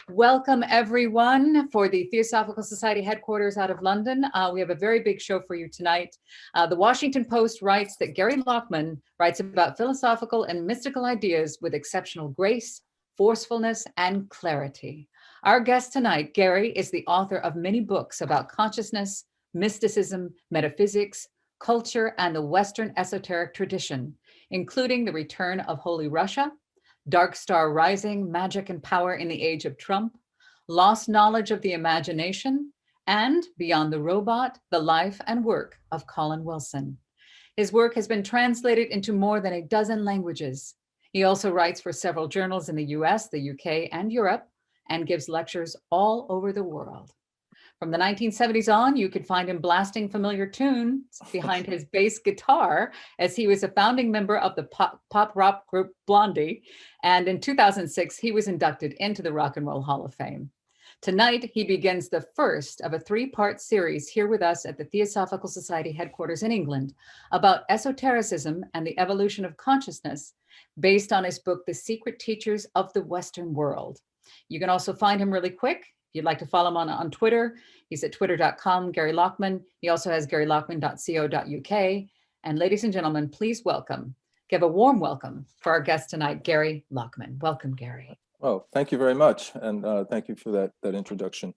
Welcome, everyone, for the Theosophical Society headquarters out of London. We have a very big show for you tonight. The Washington Post writes that Gary Lachman writes about philosophical and mystical ideas with exceptional grace, forcefulness, and clarity. Our guest tonight, Gary, is the author of many books about consciousness, mysticism, metaphysics, culture, and the Western esoteric tradition, including The Return of Holy Russia, Dark Star Rising, Magic and Power in the Age of Trump, Lost Knowledge of the Imagination, and Beyond the Robot, The Life and Work of Colin Wilson. His work has been translated into more than a dozen languages. He also writes for several journals in the US, the UK, and Europe, and gives lectures all over the world. From the 1970s on, you could find him blasting familiar tunes behind his bass guitar, as he was a founding member of the pop rock group Blondie. And in 2006, he was inducted into the Rock and Roll Hall of Fame. Tonight, he begins the first of a three-part series here with us at the Theosophical Society headquarters in England about esotericism and the evolution of consciousness, based on his book, The Secret Teachers of the Western World. You can also find him really quick. If you'd like to follow him on Twitter, he's at twitter.com, Gary Lachman. He also has garylachman.co.uk. And ladies and gentlemen, please give a warm welcome for our guest tonight, Gary Lachman. Welcome, Gary. Well, thank you very much. And thank you for that introduction.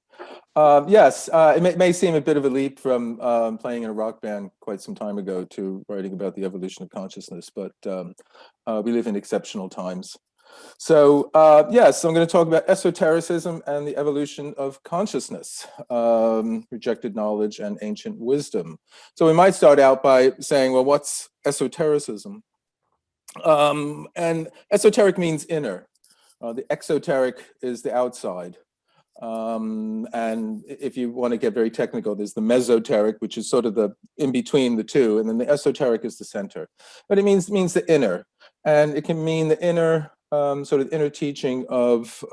Yes, it may seem a bit of a leap from playing in a rock band quite some time ago to writing about the evolution of consciousness, but we live in exceptional times. So yes, I'm going to talk about esotericism and the evolution of consciousness, rejected knowledge and ancient wisdom. So we might start out by saying, well, what's esotericism? And esoteric means inner. The exoteric is the outside. And if you want to get very technical, there's the mesoteric, which is sort of the in between the two, and then the esoteric is the center. But it means the inner, and it can mean the inner sort of inner teaching of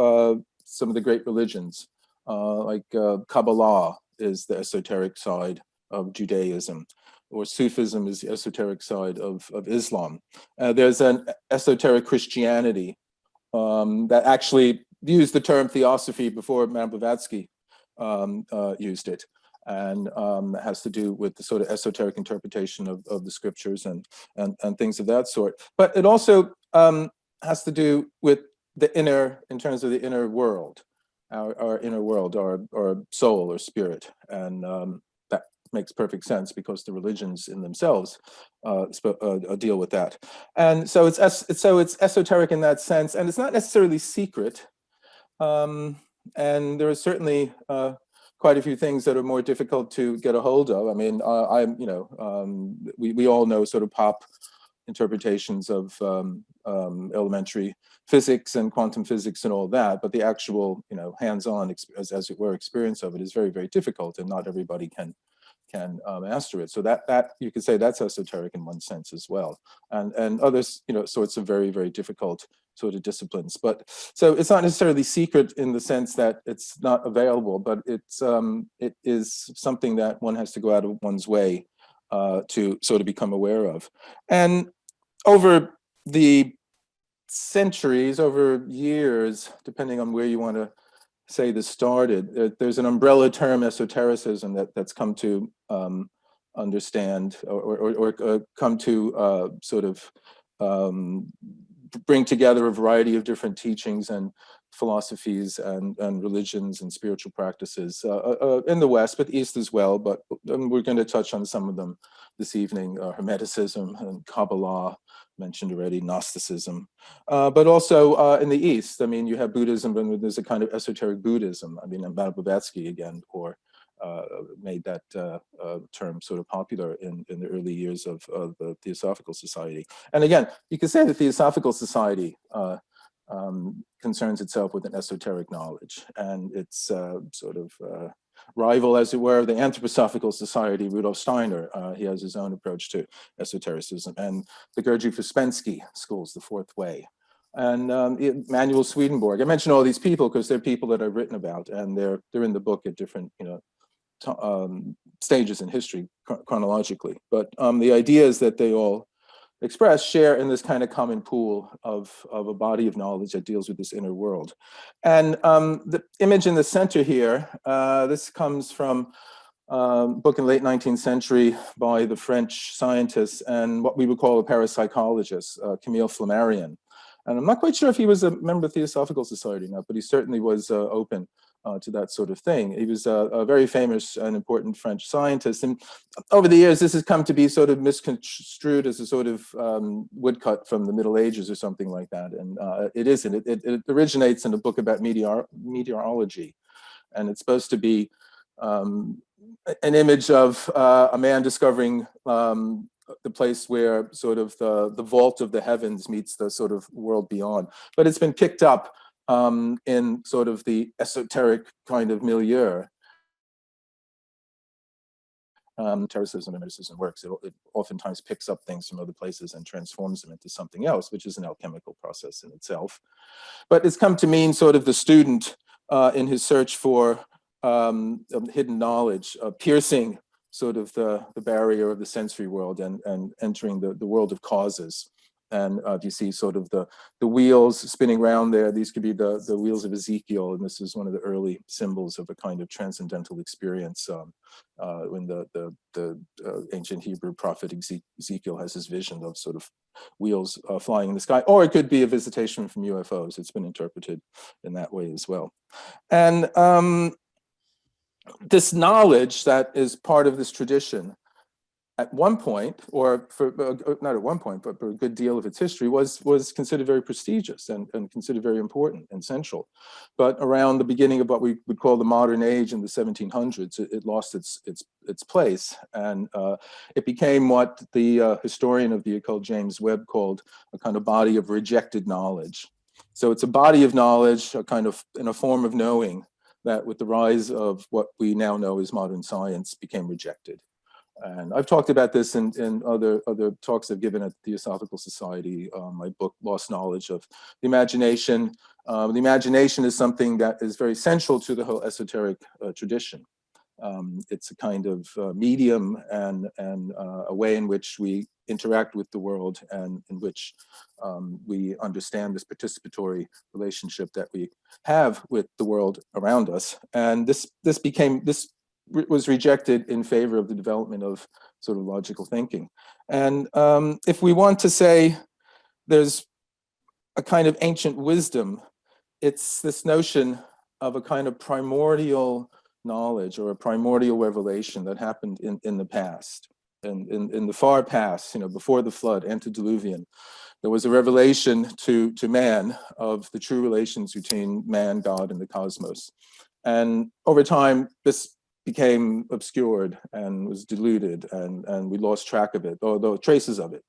some of the great religions, like Kabbalah is the esoteric side of Judaism, or Sufism is the esoteric side of Islam. There's an esoteric Christianity that actually used the term theosophy before Madame Blavatsky used it, and has to do with the sort of esoteric interpretation of the scriptures and things of that sort. But it also has to do with the inner, in terms of the inner world, our inner world, our soul or spirit. And that makes perfect sense because the religions in themselves deal with that. And so it's esoteric in that sense, and it's not necessarily secret. And there are certainly quite a few things that are more difficult to get a hold of. I mean, we all know sort of pop interpretations of elementary physics and quantum physics and all that, but the actual, hands-on, as it were, experience of it is very, very difficult, and not everybody can master it. So that you could say that's esoteric in one sense as well, and others, sorts of very, very difficult sort of disciplines. But so it's not necessarily secret in the sense that it's not available, but it is something that one has to go out of one's way to sort of become aware of. And over the centuries, over years, depending on where you want to say this started, there's an umbrella term, esotericism, that's come to understand or come to sort of bring together a variety of different teachings and philosophies and religions and spiritual practices in the West, but East as well. But we're going to touch on some of them this evening: Hermeticism and Kabbalah, mentioned already, Gnosticism, but also in the East. I mean, you have Buddhism, and there's a kind of esoteric Buddhism. I mean, Madame Blavatsky again, made that term sort of popular in the early years of the Theosophical Society. And again, you could say the Theosophical Society concerns itself with an esoteric knowledge, and its sort of rival, as it were, the Anthroposophical Society, Rudolf Steiner. He has his own approach to esotericism, and the Gurdjieff Uspensky schools, the Fourth Way, and Manuel Swedenborg. I mention all these people because they're people that I've written about, and they're in the book at different stages in history chronologically. But the idea is that they all express share in this kind of common pool of a body of knowledge that deals with this inner world. And the image in the center here, this comes from a book in the late 19th century by the French scientist and what we would call a parapsychologist, Camille Flammarion. And I'm not quite sure if he was a member of the Theosophical Society or not, but he certainly was open to that sort of thing. He was a very famous and important French scientist. And over the years, this has come to be sort of misconstrued as a sort of woodcut from the Middle Ages or something like that. And it isn't. It originates in a book about meteorology. And it's supposed to be an image of a man discovering the place where sort of the vault of the heavens meets the sort of world beyond. But it's been picked up in sort of the esoteric kind of milieu. Esotericism and mysticism works. It oftentimes picks up things from other places and transforms them into something else, which is an alchemical process in itself. But it's come to mean sort of the student in his search for hidden knowledge, piercing sort of the barrier of the sensory world and entering the world of causes. And you see sort of the wheels spinning around there. These could be the wheels of Ezekiel, and this is one of the early symbols of a kind of transcendental experience when the ancient Hebrew prophet Ezekiel has his vision of sort of wheels flying in the sky, or it could be a visitation from UFOs. It's been interpreted in that way as well. And this knowledge that is part of this tradition at one point, or for not at one point, but for a good deal of its history, was considered very prestigious and considered very important and central. But around the beginning of what we would call the modern age in the 1700s, it lost its place, and it became what the historian of the occult James Webb called a kind of body of rejected knowledge. So it's a body of knowledge, a kind of in a form of knowing that, with the rise of what we now know as modern science, became rejected. And I've talked about this in other talks I've given at the Theosophical Society, my book, Lost Knowledge of the Imagination. The imagination is something that is very central to the whole esoteric tradition. It's a kind of medium and a way in which we interact with the world and in which we understand this participatory relationship that we have with the world around us. And this was rejected in favor of the development of sort of logical thinking. And if we want to say there's a kind of ancient wisdom, it's this notion of a kind of primordial knowledge or a primordial revelation that happened in the past. And in the far past, before the flood, antediluvian, there was a revelation to man of the true relations between man, God, and the cosmos. And over time, this became obscured and was diluted, and we lost track of it, although traces of it.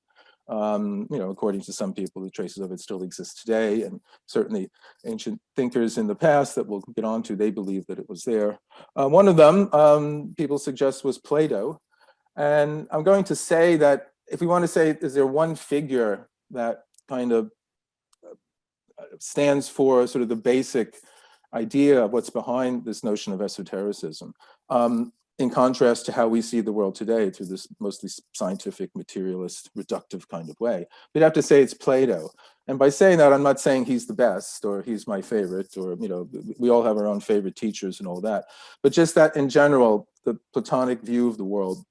According to some people, the traces of it still exist today, and certainly ancient thinkers in the past that we'll get on to, they believe that it was there. One of them, people suggest, was Plato. And I'm going to say that if we want to say, is there one figure that kind of stands for sort of the basic idea of what's behind this notion of esotericism, in contrast to how we see the world today through this mostly scientific, materialist, reductive kind of way, we'd have to say it's Plato. And by saying that, I'm not saying he's the best or he's my favorite, or, we all have our own favorite teachers and all that, but just that in general, the Platonic view of the world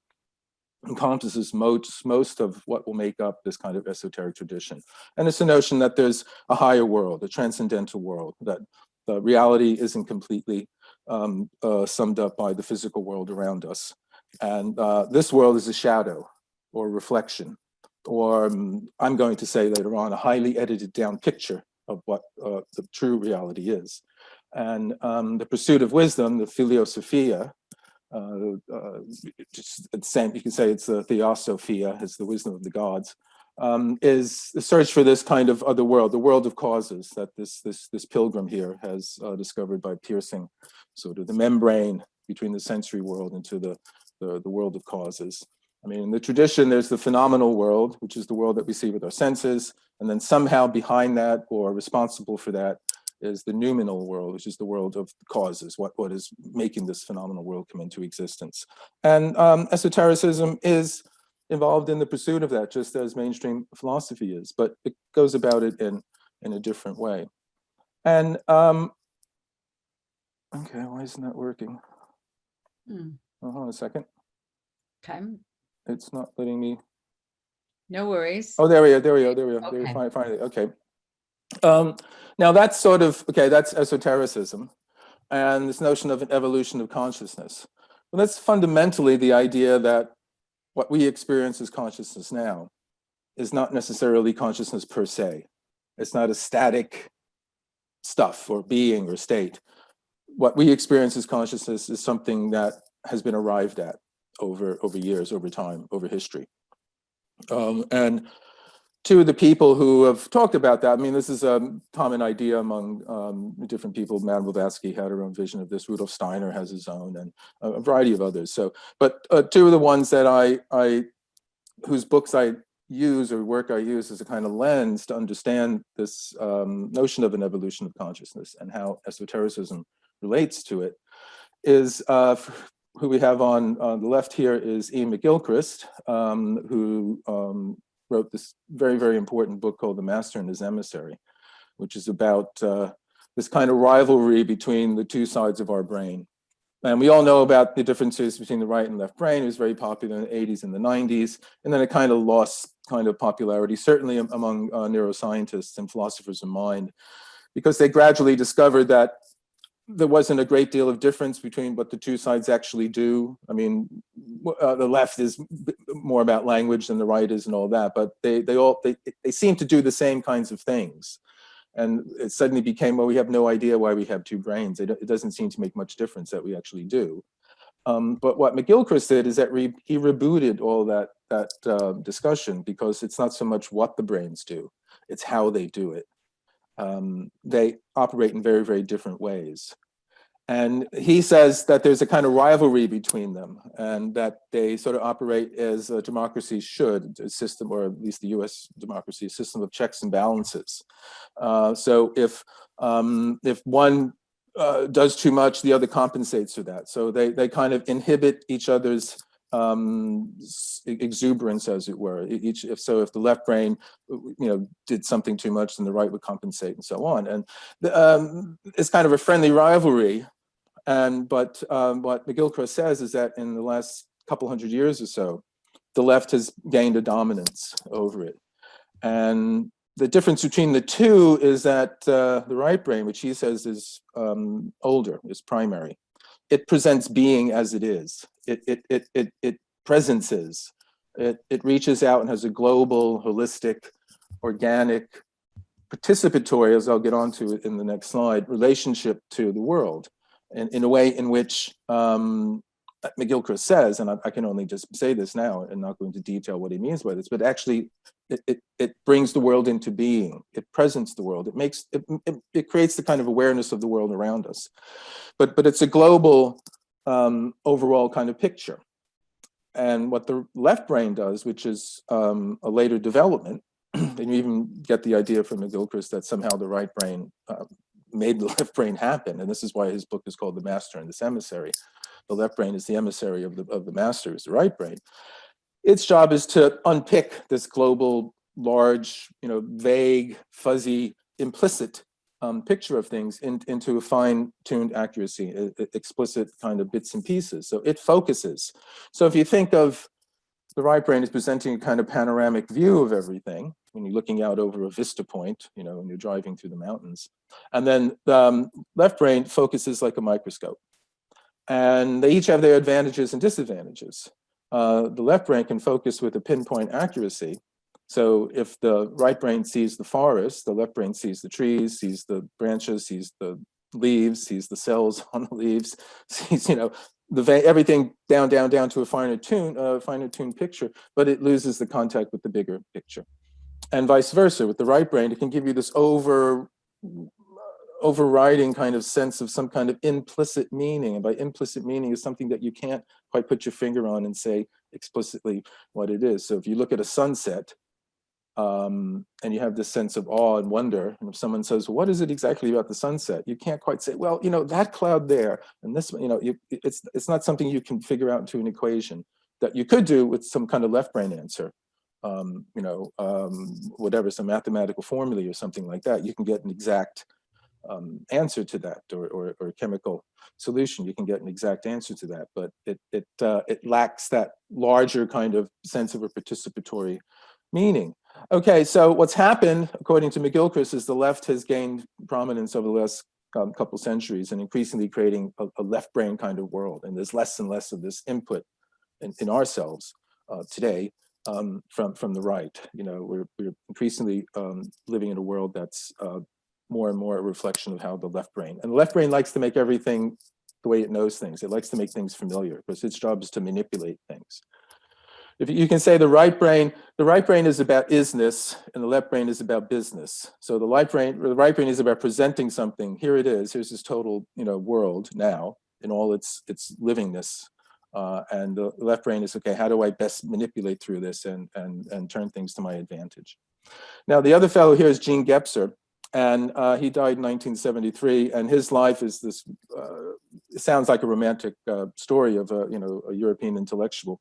encompasses most of what will make up this kind of esoteric tradition. And it's the notion that there's a higher world, a transcendental world, that the reality isn't completely summed up by the physical world around us. And this world is a shadow or reflection, or I'm going to say later on, a highly edited down picture of what the true reality is. And the pursuit of wisdom, the philosophia, just the same, you can say it's the theosophia, it's the wisdom of the gods, is the search for this kind of other world, the world of causes that this pilgrim here has discovered by piercing sort of the membrane between the sensory world into the world of causes. I mean, in the tradition, there's the phenomenal world, which is the world that we see with our senses, and then somehow behind that, or responsible for that, is the noumenal world, which is the world of causes, what is making this phenomenal world come into existence. And esotericism is involved in the pursuit of that, just as mainstream philosophy is, but it goes about it in a different way. And okay, why isn't that working? Hold on a second. Okay. It's not letting me. No worries. Oh, there we go. Okay. Finally, okay. Now that's sort of, okay, that's esotericism and this notion of an evolution of consciousness. Well, that's fundamentally the idea that what we experience as consciousness now is not necessarily consciousness per se. It's not a static stuff or being or state. What we experience as consciousness is something that has been arrived at over years, over time, over history. And two of the people who have talked about that, I mean, this is a common idea among different people. Madame Blavatsky had her own vision of this. Rudolf Steiner has his own, and a variety of others. So, but two of the ones that whose books I use or work I use as a kind of lens to understand this notion of an evolution of consciousness and how esotericism relates to it is who we have on the left here is Ian McGilchrist, who wrote this very, very important book called The Master and His Emissary, which is about this kind of rivalry between the two sides of our brain. And we all know about the differences between the right and left brain. It was very popular in the 80s and the 90s, and then it kind of lost kind of popularity, certainly among neuroscientists and philosophers of mind, because they gradually discovered that there wasn't a great deal of difference between what the two sides actually do. I mean, the left is more about language than the right is and all that, but they seem to do the same kinds of things. And it suddenly became, well, we have no idea why we have two brains. It doesn't seem to make much difference that we actually do. But what McGilchrist did is that he rebooted all that discussion, because it's not so much what the brains do, it's how they do it. They operate in very, very different ways. And he says that there's a kind of rivalry between them, and that they sort of operate as democracies should, a system, or at least the US democracy, a system of checks and balances. So if one does too much, the other compensates for that. So they kind of inhibit each other's exuberance, as it were. If the left brain, did something too much, then the right would compensate, and so on. And it's kind of a friendly rivalry. But what McGilchrist says is that in the last couple hundred years or so, the left has gained a dominance over it. And the difference between the two is that the right brain, which he says is older, is primary. It presents being as it is. It presences. It reaches out and has a global, holistic, organic, participatory, as I'll get onto it in the next slide, relationship to the world. And in a way in which McGilchrist says, and I can only just say this now and not go into detail what he means by this, but actually it brings the world into being. It presents the world. It creates the kind of awareness of the world around us. But it's a global overall kind of picture. And what the left brain does, which is a later development, and you even get the idea from McGilchrist that somehow the right brain made the left brain happen, and this is why his book is called The Master and His Emissary. The left brain is the emissary of the master, is the right brain. Its job is to unpick this global, large, vague, fuzzy, implicit picture of things into a fine-tuned accuracy, explicit kind of bits and pieces. So it focuses. So if you think of the right brain as presenting a kind of panoramic view of everything, when you're looking out over a vista point, when you're driving through the mountains. And then the left brain focuses like a microscope. And they each have their advantages and disadvantages. The left brain can focus with a pinpoint accuracy. So if the right brain sees the forest, the left brain sees the trees, sees the branches, sees the leaves, sees the cells on the leaves, sees, everything down to a finer tuned picture, but it loses the contact with the bigger picture. And vice versa, with the right brain, it can give you this overriding kind of sense of some kind of implicit meaning. And by implicit meaning is something that you can't quite put your finger on and say explicitly what it is. So if you look at a sunset, and you have this sense of awe and wonder, and if someone says, well, what is it exactly about the sunset? You can't quite say, well, that cloud there, and this, it's not something you can figure out into an equation. that you could do with some kind of left brain answer. Whatever, some mathematical formula or something like that, you can get an exact answer to that, or chemical solution. You can get an exact answer to that, but it lacks that larger kind of sense of a participatory meaning. Okay, so what's happened, according to McGilchrist, is the left has gained prominence over the last couple centuries, and increasingly creating a left brain kind of world. And there's less and less of this input in ourselves today from the right. We're increasingly living in a world that's more and more a reflection of how the left brain, and the left brain likes to make everything the way it knows things. It likes to make things familiar because its job is to manipulate things. If you can say the right brain is about isness, and the left brain is about business. So the right brain is about presenting something. Here it is. Here's this total, world now in all its livingness. And the left brain is, okay, how do I best manipulate through this and turn things to my advantage? Now, the other fellow here is Jean Gebser, and he died in 1973, and his life is this, it sounds like a romantic story of a European intellectual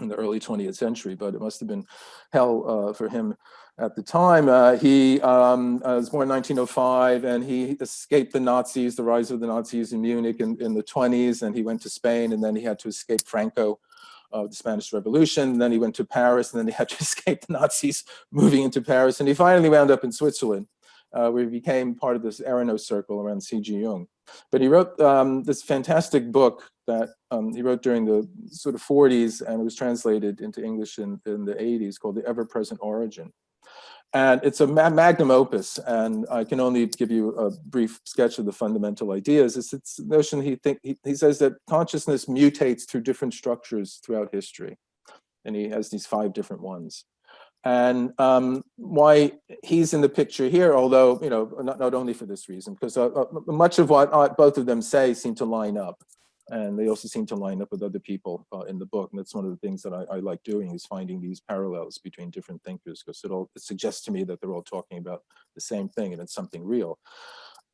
in the early 20th century, but it must have been hell for him at the time. He was born in 1905, and he escaped the Nazis, the rise of the Nazis in Munich in the 20s, and he went to Spain, and then he had to escape Franco, the Spanish Revolution, and then he went to Paris, and then he had to escape the Nazis moving into Paris, and he finally wound up in Switzerland, where he became part of this Erano circle around C.G. Jung. But he wrote this fantastic book that he wrote during the sort of 40s, and it was translated into English in the 80s, called The Ever-Present Origin. And it's a magnum opus, and I can only give you a brief sketch of the fundamental ideas. It's the notion he says that consciousness mutates through different structures throughout history, and he has these 5 different ones. And why he's in the picture here, although not only for this reason, because much of what both of them say seem to line up, and they also seem to line up with other people in the book. And that's one of the things that I like doing, is finding these parallels between different thinkers, because it suggests to me that they're all talking about the same thing, and it's something real.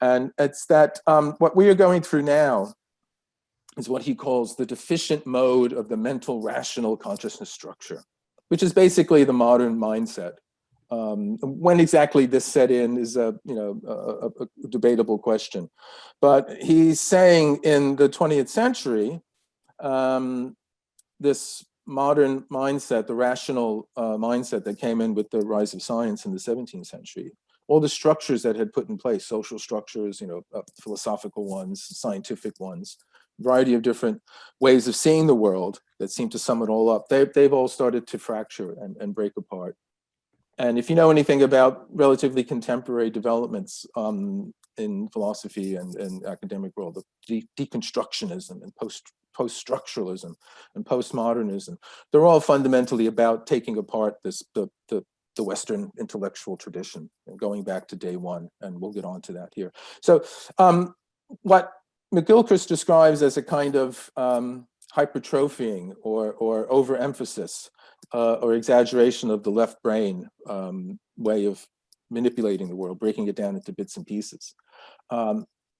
And it's that what we are going through now is what he calls the deficient mode of the mental rational consciousness structure, which is basically the modern mindset. When exactly this set in is a debatable question. But he's saying in the 20th century, this modern mindset, the rational mindset that came in with the rise of science in the 17th century, all the structures that had put in place, social structures, philosophical ones, scientific ones, variety of different ways of seeing the world that seem to sum it all up, they've all started to fracture and break apart. And if you know anything about relatively contemporary developments in philosophy and academic world, the deconstructionism and post-structuralism and postmodernism, they're all fundamentally about taking apart the Western intellectual tradition and going back to day one, and we'll get on to that here. So what McGilchrist describes as a kind of hypertrophying or overemphasis or exaggeration of the left brain way of manipulating the world, breaking it down into bits and pieces.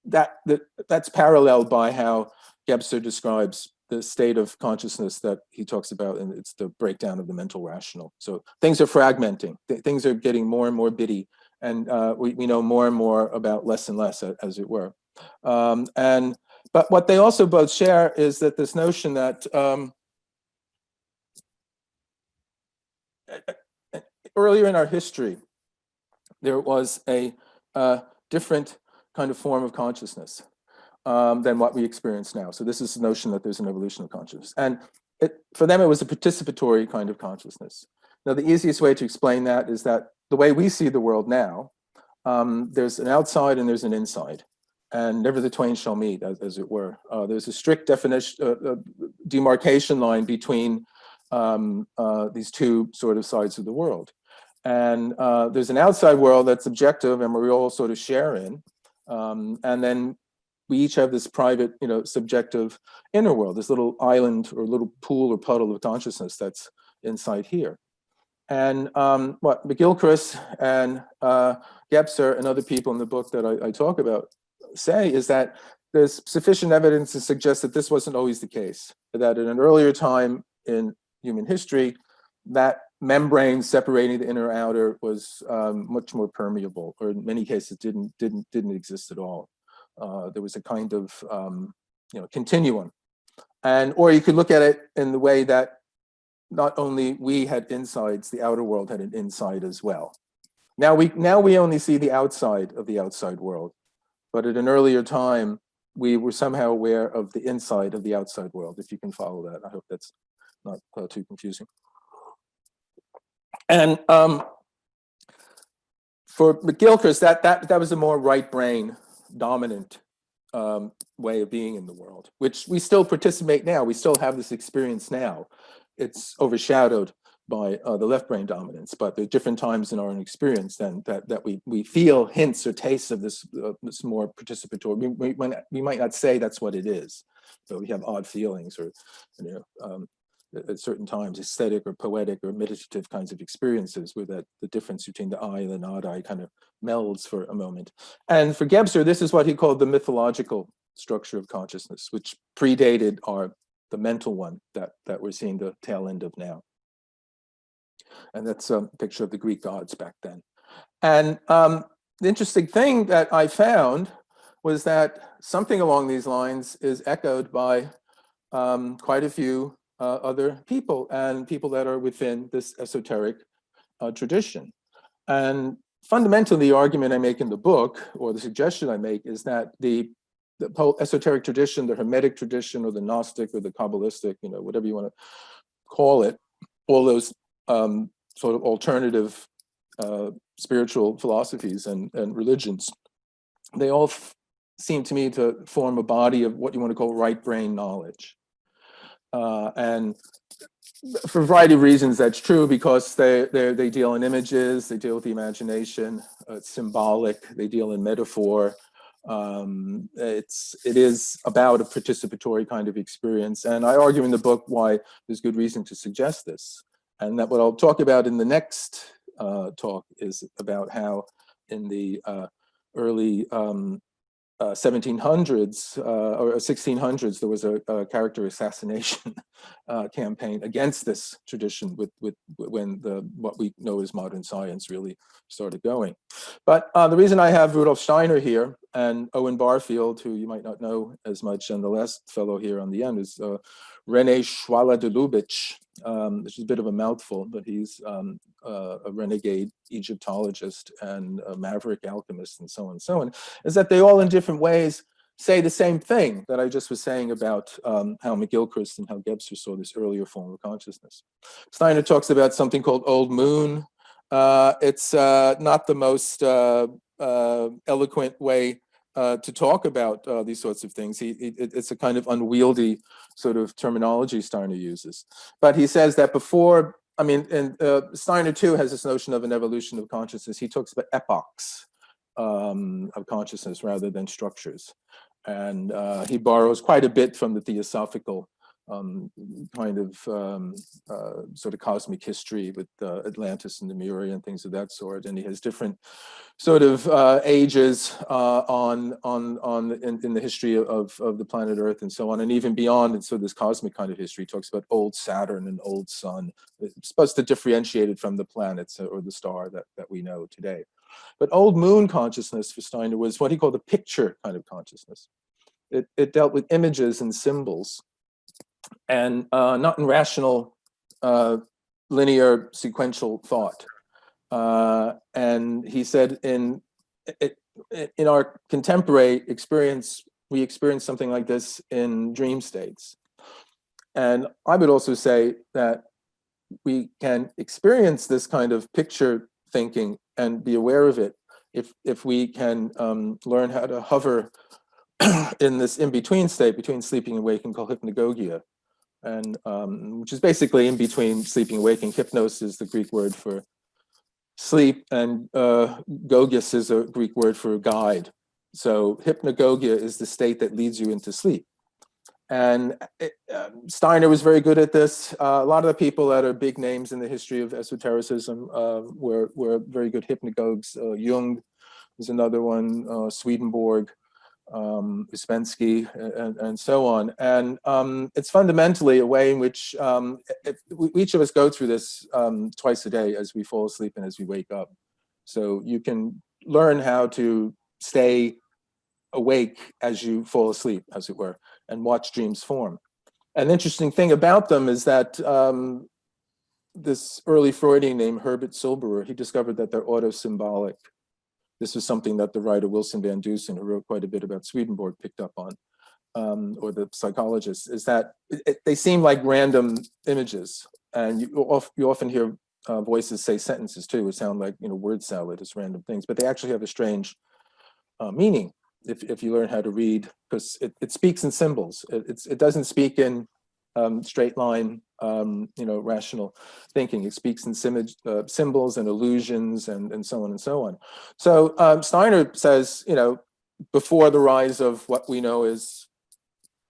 That's paralleled by how Gebser describes the state of consciousness that he talks about, and it's the breakdown of the mental rational. So things are fragmenting, things are getting more and more bitty, and we know more and more about less and less, as it were. But what they also both share is that this notion that earlier in our history, there was a different kind of form of consciousness than what we experience now. So this is the notion that there's an evolution of consciousness. And for them, it was a participatory kind of consciousness. Now, the easiest way to explain that is that the way we see the world now, there's an outside and there's an inside, and never the twain shall meet, as it were. There's a strict definition, demarcation line between these two sort of sides of the world. And there's an outside world that's objective and we all sort of share in. And then we each have this private, subjective inner world, this little island or little pool or puddle of consciousness that's inside here. And what McGilchrist and Gebser and other people in the book that I talk about say is that there's sufficient evidence to suggest that this wasn't always the case, that in an earlier time, in human history, that membrane separating the inner outer was much more permeable, or in many cases didn't exist at all. There was a kind of continuum, or you could look at it in the way that not only we had insides, the outer world had an inside as well. Now we only see the outside of the outside world, but at an earlier time we were somehow aware of the inside of the outside world. If you can follow that, I hope that's not too confusing. And for McGilchrist, that was a more right brain dominant way of being in the world, which we still participate now. We still have this experience now. It's overshadowed by the left brain dominance, but there are different times in our own experience then that we feel hints or tastes of this more participatory. We might not say that's what it is, but we have odd feelings, or at certain times aesthetic or poetic or meditative kinds of experiences where the difference between the I and the not I kind of melds for a moment. And for Gebser, this is what he called the mythological structure of consciousness, which predated the mental one that we're seeing the tail end of now. And that's a picture of the Greek gods back then. And the interesting thing that I found was that something along these lines is echoed by quite a few other people, and people that are within this esoteric tradition. And fundamentally, the argument I make in the book, or the suggestion I make, is that the esoteric tradition, the Hermetic tradition, or the Gnostic, or the Kabbalistic, whatever you want to call it, all those sort of alternative spiritual philosophies and religions, they all seem to me to form a body of what you want to call right brain knowledge. And for a variety of reasons, that's true, because they deal in images, they deal with the imagination, it's symbolic, they deal in metaphor. It is about a participatory kind of experience. And I argue in the book why there's good reason to suggest this. And that what I'll talk about in the next talk is about how in the early 1700s or 1600s, there was a character assassination campaign against this tradition when what we know as modern science really started going. But the reason I have Rudolf Steiner here and Owen Barfield, who you might not know as much, and the last fellow here on the end is René Schwala de Lubitsch, which is a bit of a mouthful, but he's a renegade Egyptologist and a maverick alchemist and so on, is that they all in different ways say the same thing that I just was saying about how McGilchrist and how Gebser saw this earlier form of consciousness. Steiner talks about something called old moon. It's not the most eloquent way to talk about these sorts of things. It's a kind of unwieldy sort of terminology Steiner uses. But he says that before, and Steiner too has this notion of an evolution of consciousness. He talks about epochs of consciousness rather than structures. And he borrows quite a bit from the theosophical kind of sort of cosmic history with Atlantis and Lemuria and things of that sort. And he has different sort of ages in the history of the planet Earth and so on, and even beyond. And so this cosmic kind of history talks about old Saturn and old Sun. It's supposed to differentiate it from the planets or the star that we know today. But old moon consciousness for Steiner was what he called the picture kind of consciousness. It dealt with images and symbols, and not in rational, linear, sequential thought. And he said in our contemporary experience, we experience something like this in dream states. And I would also say that we can experience this kind of picture thinking and be aware of it if we can learn how to hover in this in-between state between sleeping and waking, called hypnagogia, and which is basically in between sleeping and waking. Hypnos is the Greek word for sleep, and gogias is a Greek word for guide. So hypnagogia is the state that leads you into sleep. And Steiner was very good at this. A lot of the people that are big names in the history of esotericism were very good hypnagogues. Jung is another one, Swedenborg. Uspensky, and so on. And it's fundamentally a way in which each of us go through this twice a day as we fall asleep and as we wake up. So you can learn how to stay awake as you fall asleep, as it were, and watch dreams form. An interesting thing about them is that this early Freudian named Herbert Silberer, he discovered that they're autosymbolic. This is something that the writer Wilson Van Dusen, who wrote quite a bit about Swedenborg, picked up on, or the psychologist, is that they seem like random images. And you often hear voices say sentences too, which sound like, word salad, as random things, but they actually have a strange meaning if you learn how to read, because it speaks in symbols. It doesn't speak in straight line, rational thinking. It speaks in symbols and illusions and so on and so on. So Steiner says, before the rise of what we know as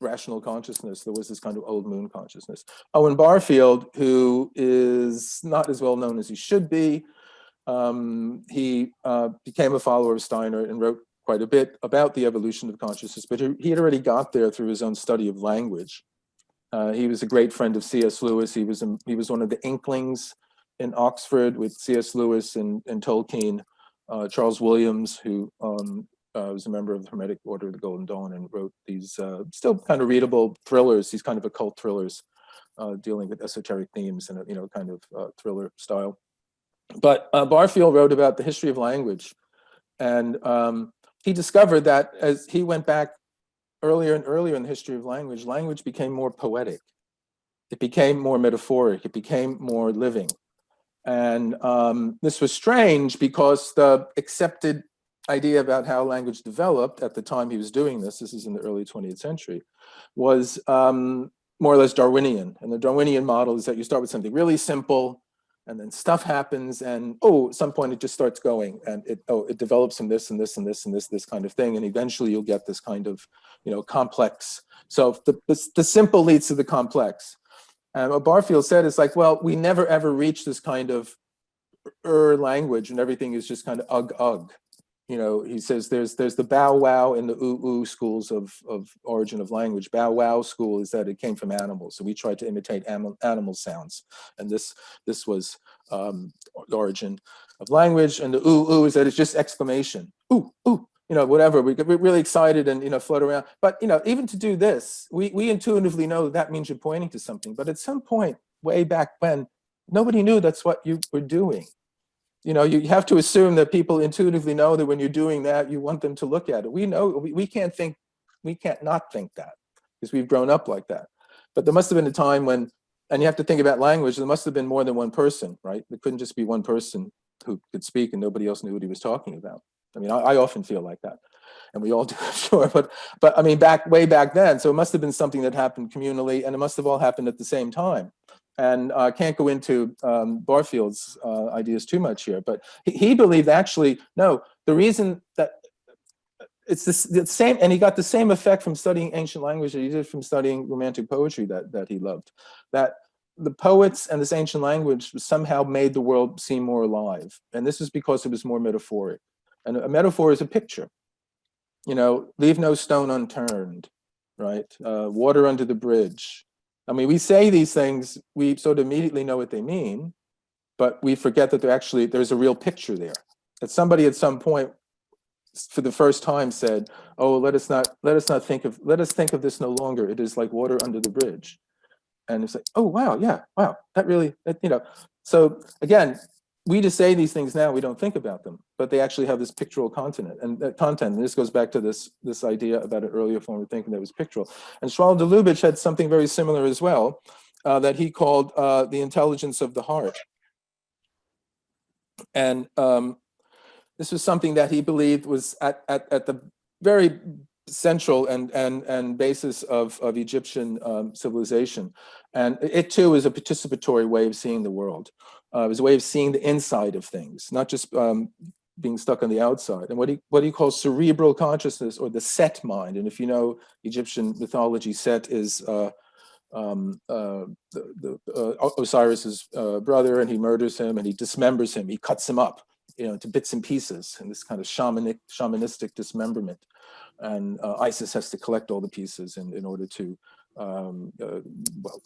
rational consciousness, there was this kind of old moon consciousness. Owen Barfield, who is not as well known as he should be, he became a follower of Steiner and wrote quite a bit about the evolution of consciousness, but he had already got there through his own study of language. He was a great friend of C.S. Lewis. He was one of the inklings in Oxford with C.S. Lewis and Tolkien. Charles Williams, who was a member of the Hermetic Order of the Golden Dawn and wrote these still kind of readable thrillers, these kind of occult thrillers dealing with esoteric themes in a kind of thriller style. But Barfield wrote about the history of language, and he discovered that as he went back earlier and earlier in the history of language, language became more poetic. It became more metaphoric. It became more living. And this was strange because the accepted idea about how language developed at the time he was doing this is in the early 20th century, was more or less Darwinian. And the Darwinian model is that you start with something really simple, and then stuff happens, and at some point it just starts going, and it develops from this and this and this and this kind of thing, and eventually you'll get this kind of complex. So the simple leads to the complex. And what Barfield said is like, well, we never ever reach this kind of language, and everything is just kind of ugh. He says there's the bow wow and the ooh schools of origin of language. Bow wow school is that it came from animals, so we tried to imitate animal sounds, and this was the origin of language. And the ooh is that it's just exclamation, ooh, whatever. We get really excited and float around. But even to do this, we intuitively know that means you're pointing to something. But at some point, way back when, nobody knew that's what you were doing. You have to assume that people intuitively know that when you're doing that, you want them to look at it. We know we can't not think that because we've grown up like that. But there must have been a time when, and you have to think about language, there must have been more than one person, right? There couldn't just be one person who could speak and nobody else knew what he was talking about. I mean, I often feel like that, and we all do, sure. But I mean, way back then, so it must have been something that happened communally, and it must have all happened at the same time. And I can't go into Barfield's ideas too much here, but he believed actually, no, the reason that it's the same, and he got the same effect from studying ancient language that he did from studying romantic poetry that he loved, that the poets and this ancient language somehow made the world seem more alive. And this is because it was more metaphoric. And a metaphor is a picture. Leave no stone unturned, right? Water under the bridge. I mean, we say these things, we sort of immediately know what they mean, but we forget that there's a real picture there. That somebody at some point, for the first time, said, "Oh, let us think of this no longer. It is like water under the bridge." And it's like, "Oh, wow, yeah, wow, that really." So again, we just say these things now, we don't think about them, but they actually have this pictorial content. And this goes back to this idea about an earlier form of thinking that was pictorial. And Schwal de Lubitsch had something very similar as well, that he called the intelligence of the heart. And this was something that he believed was at the very central and basis of Egyptian civilization. And it too is a participatory way of seeing the world. It was a way of seeing the inside of things, not just being stuck on the outside. And what he calls cerebral consciousness, or the Set mind. And if you know Egyptian mythology, Set is Osiris's brother, and he murders him and he dismembers him. He cuts him up to bits and pieces, and this kind of shamanistic dismemberment. And Isis has to collect all the pieces in order to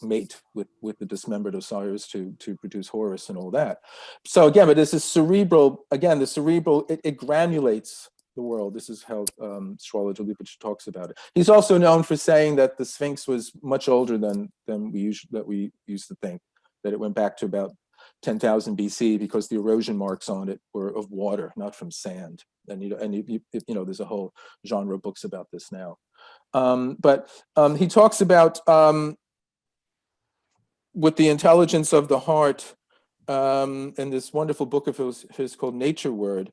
mate with the dismembered Osiris to produce Horus and all that. So again, but this is cerebral. Again, the cerebral it granulates the world. This is how astrologer Lipich talks about it. He's also known for saying that the Sphinx was much older than we used to think. That it went back to about 10,000 BC because the erosion marks on it were of water, not from sand. And there's a whole genre of books about this now. But he talks about with the intelligence of the heart, in this wonderful book of his called Nature Word,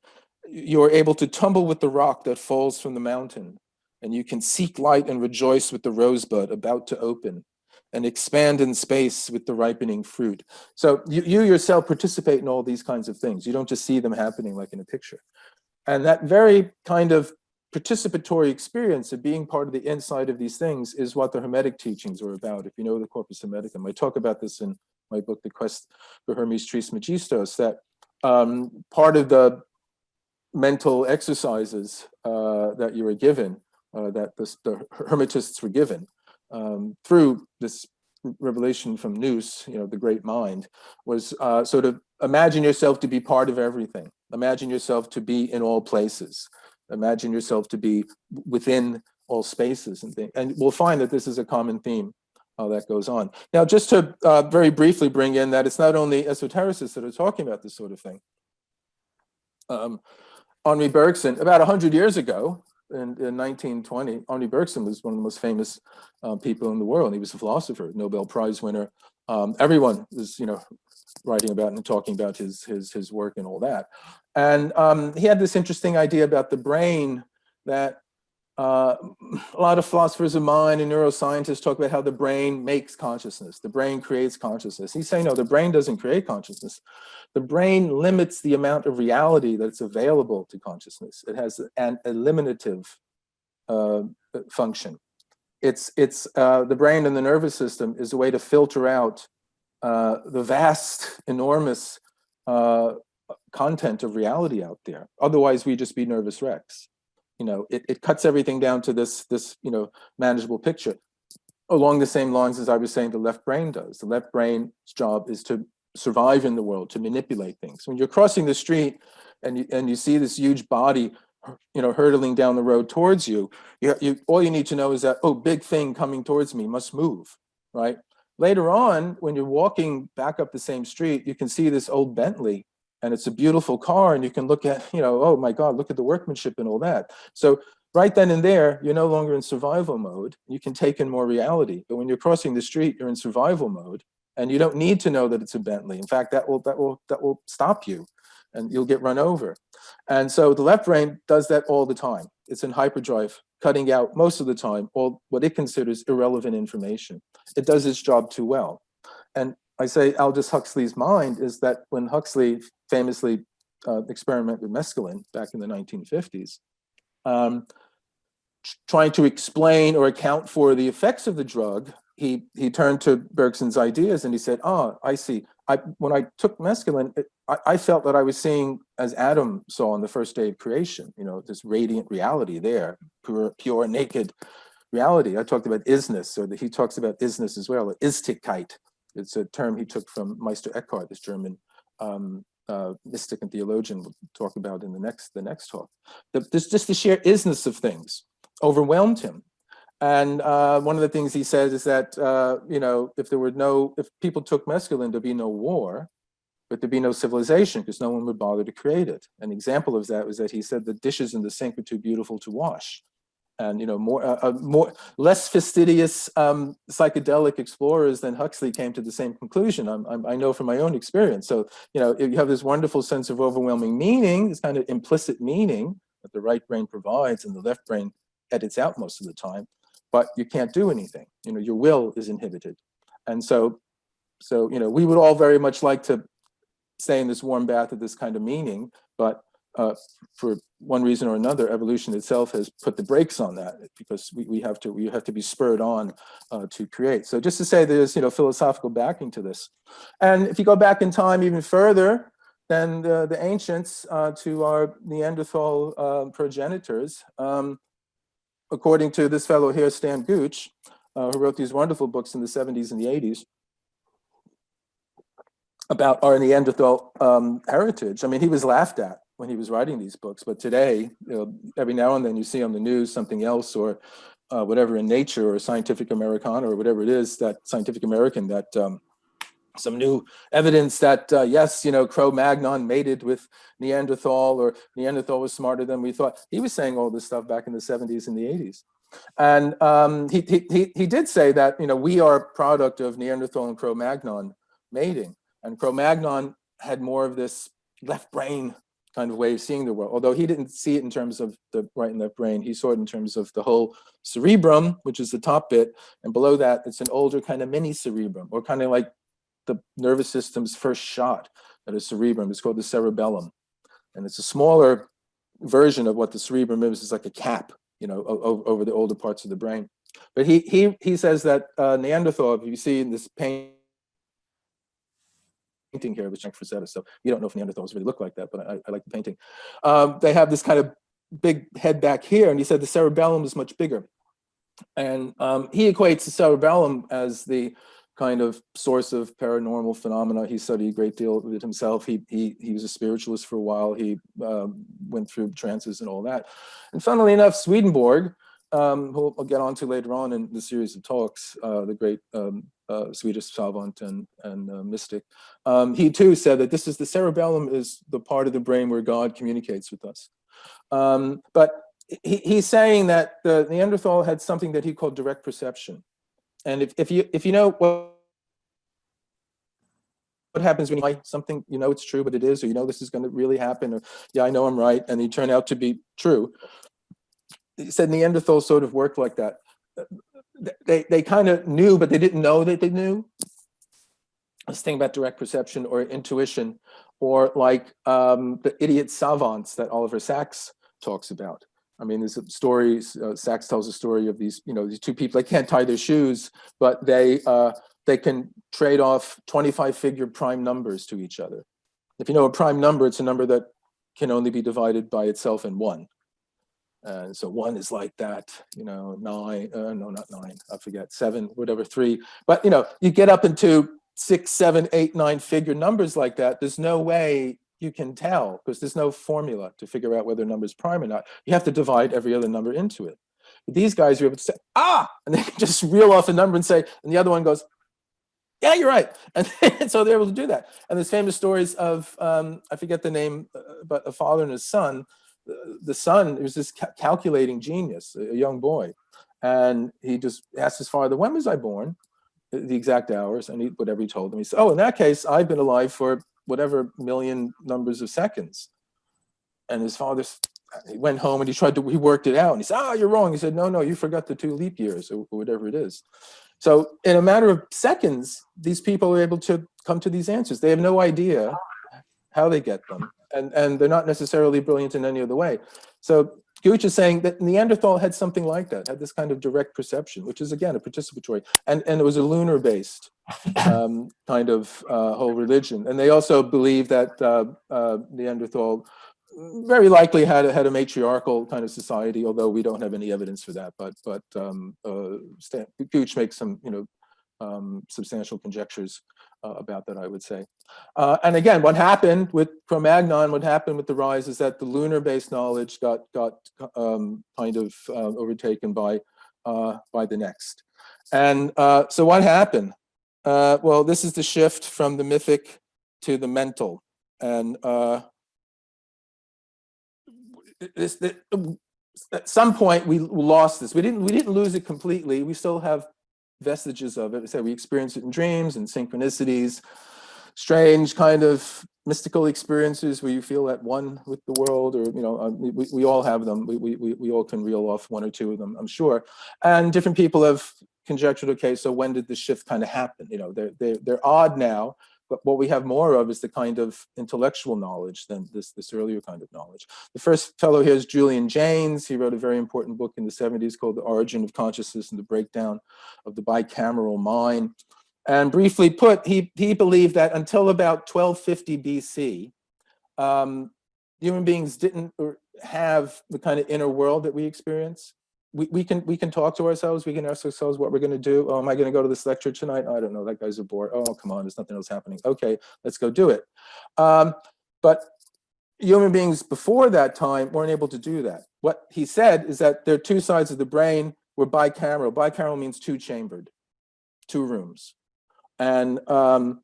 you are able to tumble with the rock that falls from the mountain, and you can seek light and rejoice with the rosebud about to open, and expand in space with the ripening fruit. So you yourself participate in all these kinds of things. You don't just see them happening like in a picture. And that very kind of participatory experience of being part of the inside of these things is what the Hermetic teachings are about. If you know the Corpus Hermeticum, I talk about this in my book, The Quest for Hermes Trismegistos, that part of the mental exercises that you were given, that the Hermetists were given through this revelation from Nous, the great mind, was sort of imagine yourself to be part of everything. Imagine yourself to be in all places. Imagine yourself to be within all spaces and things. And we'll find that this is a common theme that goes on. Now, just to very briefly bring in that it's not only esotericists that are talking about this sort of thing. Henri Bergson, about 100 years ago, in 1920, Henri Bergson was one of the most famous people in the world. He was a philosopher, Nobel Prize winner. Everyone was, writing about and talking about his work and all that. And he had this interesting idea about the brain that a lot of philosophers of mind and neuroscientists talk about how the brain makes consciousness. The brain creates consciousness. He's saying, no, the brain doesn't create consciousness. The brain limits the amount of reality that's available to consciousness. It has an eliminative function. It's the brain and the nervous system is a way to filter out the vast, enormous content of reality out there. Otherwise, we'd just be nervous wrecks. It cuts everything down to this manageable picture. Along the same lines as I was saying, the left brain does. The left brain's job is to survive in the world, to manipulate things. When you're crossing the street and you see this huge body, hurtling down the road towards you, all you need to know is that, oh, big thing coming towards me, must move, right? Later on, when you're walking back up the same street, you can see this old Bentley, and it's a beautiful car, and you can look at, oh my God, look at the workmanship and all that. So right then and there, you're no longer in survival mode. You can take in more reality. But when you're crossing the street, you're in survival mode, and you don't need to know that it's a Bentley. In fact, that will stop you, and you'll get run over. And so the left brain does that all the time. It's in hyperdrive, cutting out most of the time all what it considers irrelevant information. It does its job too well. And I say Aldous Huxley's mind is that when Huxley famously experimented with mescaline back in the 1950s, trying to explain or account for the effects of the drug, he turned to Bergson's ideas and he said, I see. When I took mescaline, I felt that I was seeing, as Adam saw on the first day of creation, this radiant reality there, pure naked reality. I talked about isness, or he talks about isness as well, Istigkeit. It's a term he took from Meister Eckhart, this German mystic and theologian. We'll talk about in the next talk. Just the sheer isness of things overwhelmed him. And one of the things he says is that if people took mescaline, there'd be no war, but there'd be no civilization because no one would bother to create it. An example of that was that he said the dishes in the sink were too beautiful to wash. And less fastidious psychedelic explorers than Huxley came to the same conclusion. I know from my own experience. So you have this wonderful sense of overwhelming meaning, this kind of implicit meaning that the right brain provides and the left brain edits out most of the time. But you can't do anything. Your will is inhibited, and so we would all very much like to stay in this warm bath of this kind of meaning, but for one reason or another, evolution itself has put the brakes on that because we have to be spurred on to create. So just to say, there's philosophical backing to this, and if you go back in time even further, than the ancients to our Neanderthal progenitors. According to this fellow here, Stan Gooch, who wrote these wonderful books in the 70s and the 80s about our Neanderthal heritage. I mean, he was laughed at when he was writing these books, but today, every now and then you see on the news something else, or whatever in Nature or Scientific Americana or whatever it is, that Scientific American, that some new evidence that yes, Cro-Magnon mated with Neanderthal, or Neanderthal was smarter than we thought. He was saying all this stuff back in the 70s and the 80s. And he did say that, we are a product of Neanderthal and Cro-Magnon mating. And Cro-Magnon had more of this left brain kind of way of seeing the world, although he didn't see it in terms of the right and left brain. He saw it in terms of the whole cerebrum, which is the top bit, and below that it's an older kind of mini cerebrum, or kind of like the nervous system's first shot at a cerebrum. It's called the cerebellum, and it's a smaller version of what the cerebrum is. It's like a cap, over the older parts of the brain. But he says that Neanderthal, if you see in this painting here, which Frank Frazetta, so you don't know if Neanderthals really look like that, but I like the painting. They have this kind of big head back here, and he said the cerebellum is much bigger. And he equates the cerebellum as the kind of source of paranormal phenomena. He studied a great deal of it himself. He was a spiritualist for a while. He went through trances and all that. And funnily enough, Swedenborg, who I'll get onto later on in the series of talks, the great Swedish savant and mystic, he too said that the cerebellum is the part of the brain where God communicates with us. But he's saying that the Neanderthal had something that he called direct perception. And if you know what happens when you like something, it's true, but it is, or this is going to really happen, or yeah, I know I'm right, and you turn out to be true. He said Neanderthals sort of worked like that. They kind of knew, but they didn't know that they knew. This thing about direct perception or intuition, or like the idiot savants that Oliver Sacks talks about. I mean, there's stories. Sacks tells a story of these, these two people. They can't tie their shoes, but they can trade off 25-figure prime numbers to each other. If you know a prime number, it's a number that can only be divided by itself in 1. And so 1 is like that, 9. No, not 9. I forget 7, whatever 3. But you get up into 6, 7, 8, 9-figure numbers like that. There's no way you can tell, because there's no formula to figure out whether a number is prime or not. You have to divide every other number into it. But these guys are able to say, and they can just reel off a number and say, and the other one goes, yeah, you're right. And so they're able to do that. And there's famous stories of, I forget the name, but a father and his son. The son was this calculating genius, a young boy. And he just asked his father, when was I born? The exact hours, and whatever he told him. He said, in that case, I've been alive for whatever million numbers of seconds. And his father, he went home and he worked it out. And he said, you're wrong. He said, no, you forgot the 2 leap years, or whatever it is. So in a matter of seconds, these people are able to come to these answers. They have no idea how they get them. And they're not necessarily brilliant in any other way. So Gooch is saying that Neanderthal had something like that, had this kind of direct perception, which is, again, a participatory. And it was a lunar-based kind of whole religion. And they also believe that Neanderthal very likely had a matriarchal kind of society, although we don't have any evidence for that. But Gooch makes some, substantial conjectures about that, I would say. And again, what happened with Cro-Magnon, what happened with the rise, is that the lunar-based knowledge got kind of overtaken by the next. And so what happened? Well, this is the shift from the mythic to the mental. And at some point we lost this. We didn't lose it completely. We still have vestiges of it. So we experience it in dreams and synchronicities, strange kind of mystical experiences where you feel at one with the world, or we all have them. We all can reel off 1 or 2 of them, I'm sure. And different people have conjectured, okay, so when did the shift kind of happen? They're odd now, but what we have more of is the kind of intellectual knowledge than this earlier kind of knowledge. The first fellow here is Julian Jaynes. He wrote a very important book in the 70s called The Origin of Consciousness and the Breakdown of the Bicameral Mind. And briefly put, he believed that until about 1250 BC, human beings didn't have the kind of inner world that we experience. We can talk to ourselves. We can ask ourselves what we're going to do. Oh, am I going to go to this lecture tonight? I don't know. That guy's a bore. Oh, come on. There's nothing else happening. Okay, let's go do it. But human beings before that time weren't able to do that. What he said is that there are two sides of the brain were bicameral. Bicameral means two-chambered, two rooms. And the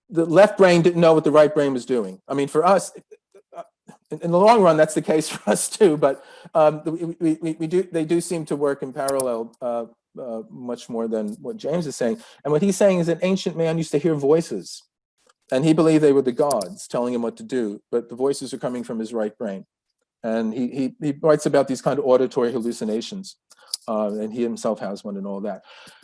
left brain didn't know what the right brain was doing. I mean, for us, in the long run, that's the case for us too. But they do seem to work in parallel much more than what James is saying. And what he's saying is that ancient man used to hear voices, and he believed they were the gods telling him what to do. But the voices are coming from his right brain, and he writes about these kind of auditory hallucinations. And he himself has one and all that.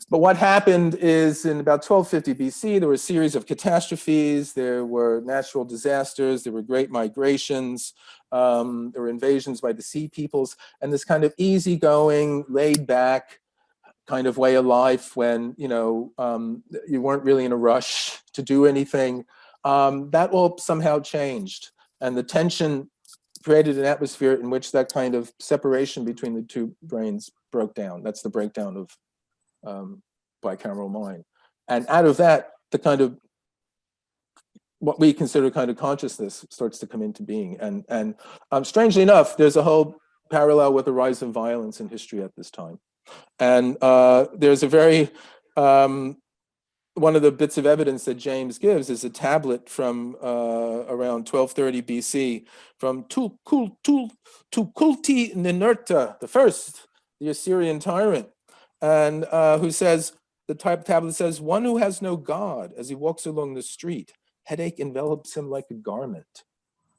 But what happened is in about 1250 BC, there were a series of catastrophes. There were natural disasters. There were great migrations. There were invasions by the sea peoples. And this kind of easygoing, laid back kind of way of life when, you weren't really in a rush to do anything, that all somehow changed. And the tension created an atmosphere in which that kind of separation between the two brains broke down. That's the breakdown of bicameral mind. And out of that, the kind of what we consider kind of consciousness starts to come into being. And strangely enough, there's a whole parallel with the rise of violence in history at this time. And there's a very one of the bits of evidence that James gives is a tablet from around 1230 BC from Tukulti Ninurta the first, the Assyrian tyrant, and who says, the tablet says, one who has no God as he walks along the street, headache envelops him like a garment.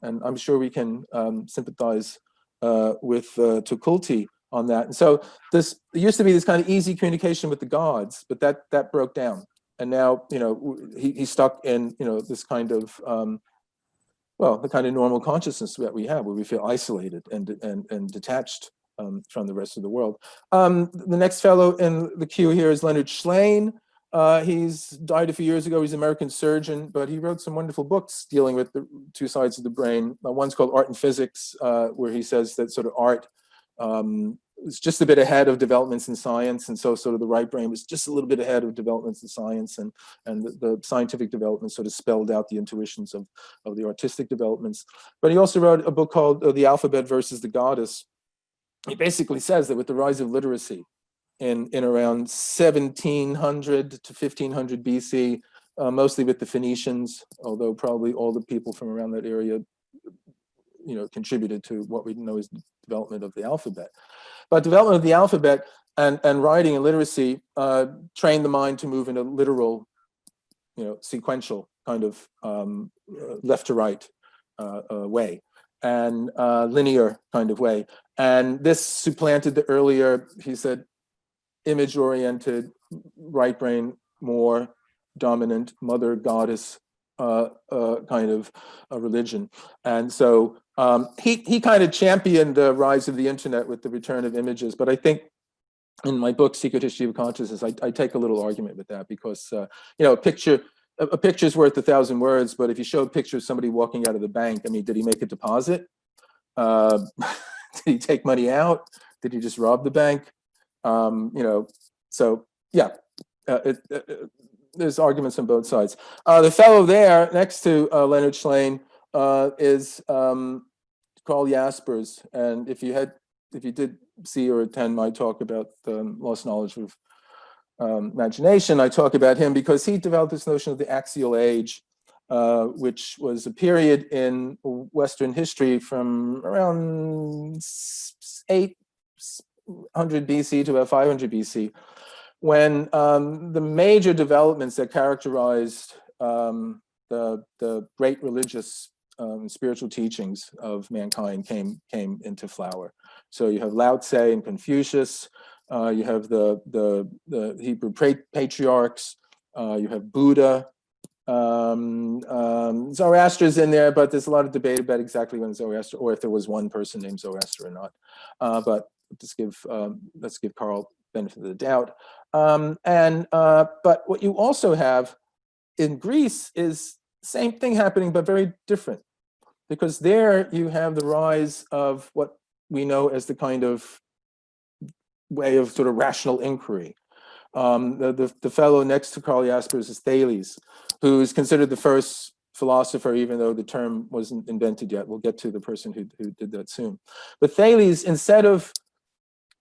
And I'm sure we can sympathize with Tukulti on that. And so there used to be this kind of easy communication with the gods, but that broke down. And now, he's stuck in, this kind of, the kind of normal consciousness that we have, where we feel isolated and detached from the rest of the world. The next fellow in the queue here is Leonard Shlain. He's died a few years ago. He's an American surgeon, but he wrote some wonderful books dealing with the two sides of the brain. One's called Art and Physics, where he says that sort of art was just a bit ahead of developments in science, and so sort of the right brain was just a little bit ahead of developments in science, and the scientific development sort of spelled out the intuitions of the artistic developments. But he also wrote a book called The Alphabet versus the Goddess. He basically says that with the rise of literacy in around 1700 to 1500 BC, mostly with the Phoenicians, although probably all the people from around that area contributed to what we know as the development of the alphabet. But development of the alphabet and writing and literacy trained the mind to move in a literal, sequential kind of left to right way, and linear kind of way. And this supplanted the earlier, he said, image-oriented, right brain, more dominant, mother goddess kind of a religion. And so he kind of championed the rise of the internet with the return of images. But I think in my book, Secret History of Consciousness, I take a little argument with that, because a picture's worth 1,000 words, but if you show a picture of somebody walking out of the bank, I mean, did he make a deposit? Did he take money out? Did he just rob the bank? So yeah, there's arguments on both sides. The fellow there next to Leonard Shlain is Carl Jaspers, and if you did see or attend my talk about lost knowledge of imagination, I talk about him because he developed this notion of the axial age, which was a period in Western history from around 800 BC to about 500 BC, when the major developments that characterized the great religious spiritual teachings of mankind came into flower. So you have Lao Tse and Confucius, you have the Hebrew patriarchs, you have Buddha, Zoroaster's in there, but there's a lot of debate about exactly when Zoroaster, or if there was one person named Zoroaster or not. But let's give Carl benefit of the doubt. But what you also have in Greece is same thing happening, but very different. because there you have the rise of what we know as the kind of way of sort of rational inquiry. The fellow next to Karl Jaspers is Thales, who's considered the first philosopher, even though the term wasn't invented yet. We'll get to the person who did that soon. But Thales,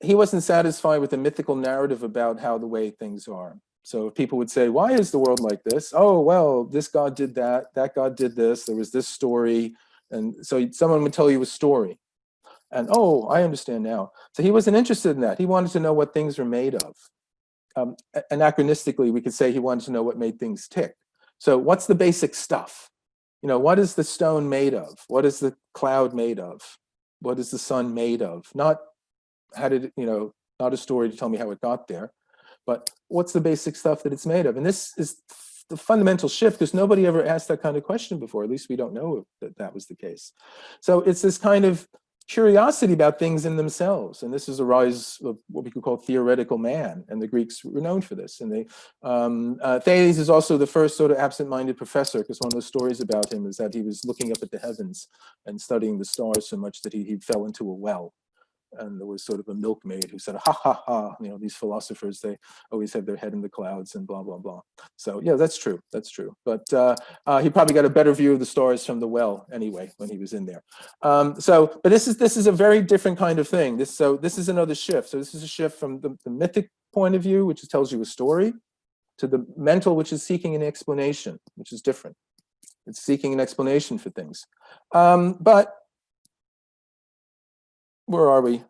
he wasn't satisfied with the mythical narrative about how the way things are. So people would say, why is the world like this? Oh, well, this God did that God did this, there was this story. And so someone would tell you a story. And, oh, I understand now. So he wasn't interested in that. He wanted to know what things were made of. Anachronistically, we could say he wanted to know what made things tick. So what's the basic stuff? You know, what is the stone made of? What is the cloud made of? What is the sun made of? Not how did, not a story to tell me how it got there, but what's the basic stuff that it's made of? And this is the fundamental shift, because nobody ever asked that kind of question before. At least we don't know that that was the case. So it's this kind of curiosity about things in themselves. And this is a rise of what we could call theoretical man. And the Greeks were known for this. And Thales is also the first sort of absent-minded professor, because one of the stories about him is that he was looking up at the heavens and studying the stars so much that he fell into a well. And there was sort of a milkmaid who said, ha, ha, ha, these philosophers, they always have their head in the clouds and blah, blah, blah. So yeah, that's true. That's true. But he probably got a better view of the stars from the well anyway, when he was in there. But this is a very different kind of thing. This is another shift. So this is a shift from the mythic point of view, which tells you a story, to the mental, which is seeking an explanation, which is different. It's seeking an explanation for things. But where are we?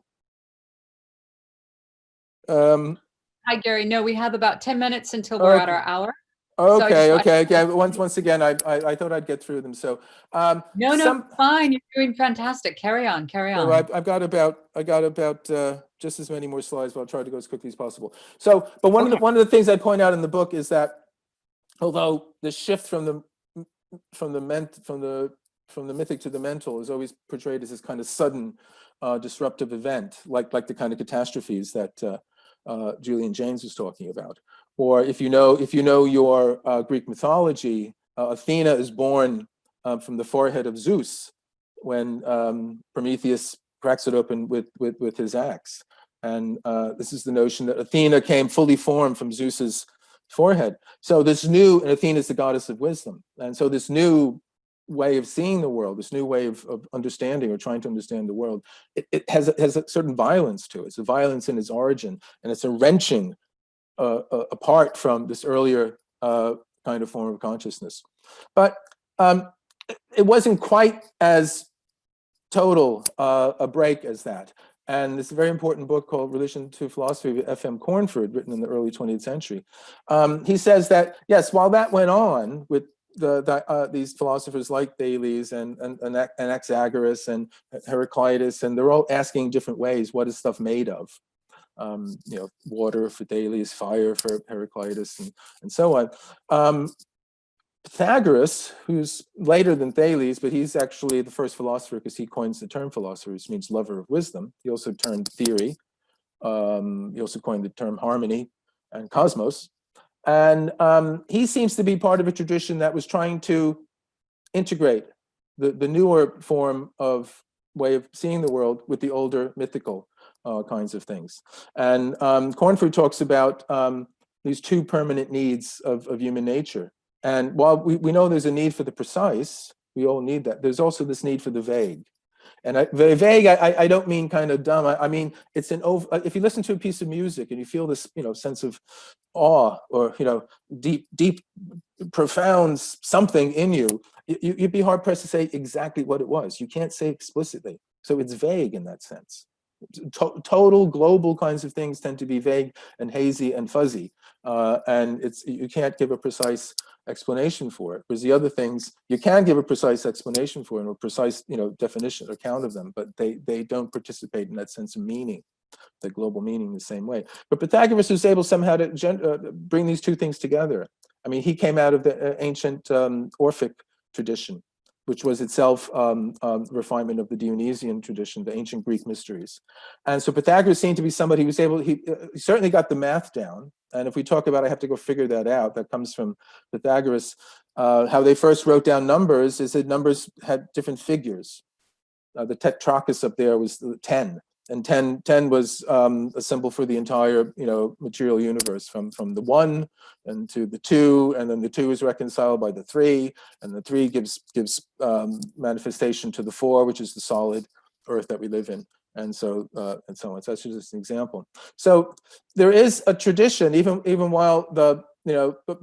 Hi, Gary. No, we have about 10 minutes until we're at our hour. Okay, okay. Once again, I thought I'd get through them. So no, fine. You're doing fantastic. Carry on. So I've got about just as many more slides, but I'll try to go as quickly as possible. So, but one of the things I point out in the book is that although the shift from the mythic to the mental is always portrayed as this kind of sudden disruptive event, like the kind of catastrophes that Julian Jaynes was talking about. Or if you know your Greek mythology, Athena is born from the forehead of Zeus when Prometheus cracks it open with his axe. And this is the notion that Athena came fully formed from Zeus's forehead. So and Athena is the goddess of wisdom. And so this new way of seeing the world, this new way of understanding or trying to understand the world, it has a certain violence to it. It's a violence in its origin, and it's a wrenching apart from this earlier kind of form of consciousness. But it wasn't quite as total a break as that. And this very important book called Religion to Philosophy of F.M. Cornford, written in the early 20th century. He says that, yes, while that went on with these philosophers like Thales and Anaxagoras and Heraclitus, and they're all asking different ways, what is stuff made of? Water for Thales, fire for Heraclitus, and so on. Pythagoras, who's later than Thales, but he's actually the first philosopher because he coins the term philosopher, which means lover of wisdom. He also termed theory. He also coined the term harmony and cosmos. And he seems to be part of a tradition that was trying to integrate the newer form of way of seeing the world with the older mythical kinds of things. And Cornford talks about these two permanent needs of human nature. And while we know there's a need for the precise, we all need that, there's also this need for the vague. And the vague, I don't mean kind of dumb. I mean, it's if you listen to a piece of music and you feel this, sense of awe or, deep, profound something in you, you'd be hard pressed to say exactly what it was. You can't say explicitly. So it's vague in that sense. Total global kinds of things tend to be vague and hazy and fuzzy. And you can't give a precise explanation for it. Whereas the other things, you can give a precise explanation for it or precise, definition, account of them, but they don't participate in that sense of meaning, the global meaning the same way. But Pythagoras was able somehow to bring these two things together. I mean, he came out of the ancient Orphic tradition, which was itself refinement of the Dionysian tradition, the ancient Greek mysteries. And so Pythagoras seemed to be somebody who was able, he certainly got the math down. And if we talk about, I have to go figure that out, that comes from Pythagoras, how they first wrote down numbers is that numbers had different figures. The tetrachus up there was 10. And 10 was a symbol for the entire, material universe, from the 1 and to the 2, and then the 2 is reconciled by the 3, and the 3 gives manifestation to the 4, which is the solid earth that we live in, and so on. So that's just an example. So there is a tradition, even while the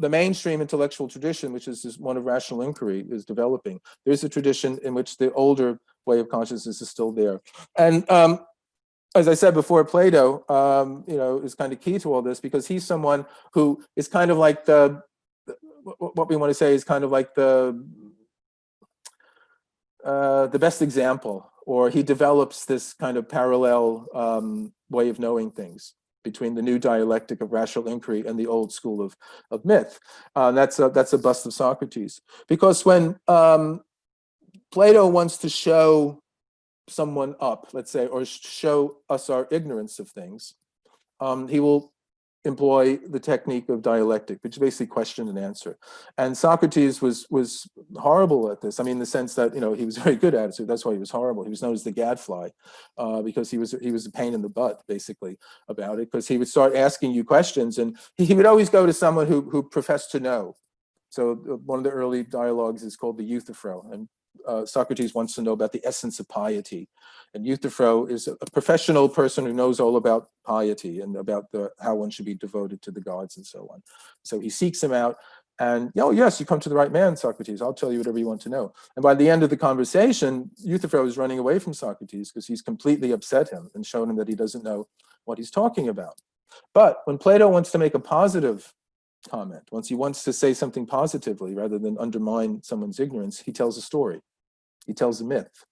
mainstream intellectual tradition, which is one of rational inquiry, is developing. There's a tradition in which the older way of consciousness is still there, and as I said before, Plato, is kind of key to all this, because he's someone who is kind of like what we want to say is kind of like the best example, or he develops this kind of parallel way of knowing things between the new dialectic of rational inquiry and the old school of myth. That's a bust of Socrates, because when Plato wants to show someone up, let's say, or show us our ignorance of things, he will employ the technique of dialectic, which is basically question and answer. And Socrates was horrible at this. I mean, in the sense that he was very good at it, so that's why he was horrible. He was known as the gadfly, because he was a pain in the butt, basically, about it, because he would start asking you questions, and he would always go to someone who professed to know. So one of the early dialogues is called the Euthyphro, and Socrates wants to know about the essence of piety. And Euthyphro is a professional person who knows all about piety and about how one should be devoted to the gods and so on. So he seeks him out, and yes, you come to the right man, Socrates. I'll tell you whatever you want to know. And by the end of the conversation, Euthyphro is running away from Socrates because he's completely upset him and shown him that he doesn't know what he's talking about. But when Plato wants to make a positive comment, once he wants to say something positively rather than undermine someone's ignorance, he tells a story. He tells a myth.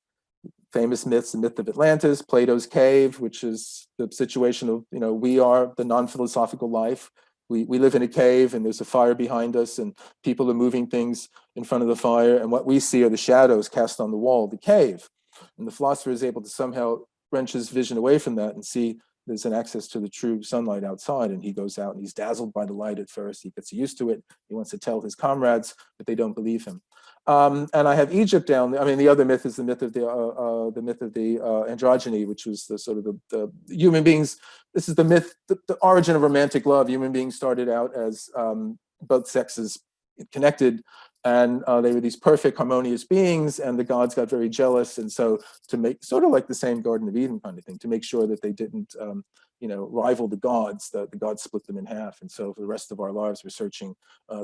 Famous myths: the myth of Atlantis, Plato's cave, which is the situation of, we are the non-philosophical life. We live in a cave, and there's a fire behind us, and people are moving things in front of the fire, and what we see are the shadows cast on the wall of the cave. And the philosopher is able to somehow wrench his vision away from that and see there's an access to the true sunlight outside, and he goes out and he's dazzled by the light at first. He gets used to it. He wants to tell his comrades, but they don't believe him. And I have Egypt down there. I mean, the other myth is the myth of the androgyny, which was the sort of the human beings. This is the myth, the origin of romantic love. Human beings started out as both sexes connected, and they were these perfect, harmonious beings, and the gods got very jealous, and so to make sort of like the same Garden of Eden kind of thing, to make sure that they didn't, rival the gods split them in half, and so for the rest of our lives, we're searching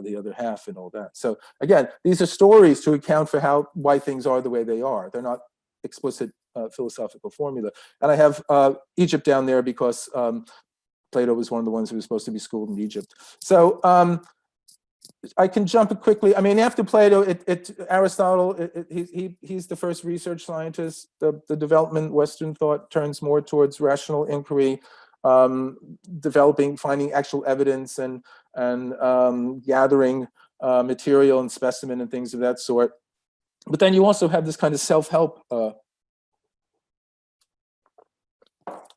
the other half and all that. So again, these are stories to account for why things are the way they are. They're not explicit philosophical formula. And I have Egypt down there because Plato was one of the ones who was supposed to be schooled in Egypt. So I can jump quickly. I mean, after Plato, Aristotle, he's the first research scientist. The development Western thought turns more towards rational inquiry, finding actual evidence and gathering material and specimen and things of that sort. But then you also have this kind of self-help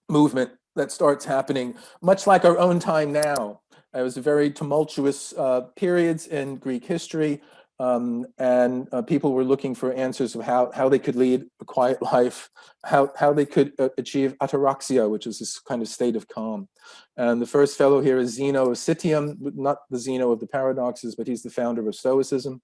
movement that starts happening, much like our own time now. It was a very tumultuous periods in Greek history, and people were looking for answers of how they could lead a quiet life, how they could achieve ataraxia, which is this kind of state of calm. And the first fellow here is Zeno of Citium, not the Zeno of the paradoxes, but he's the founder of Stoicism.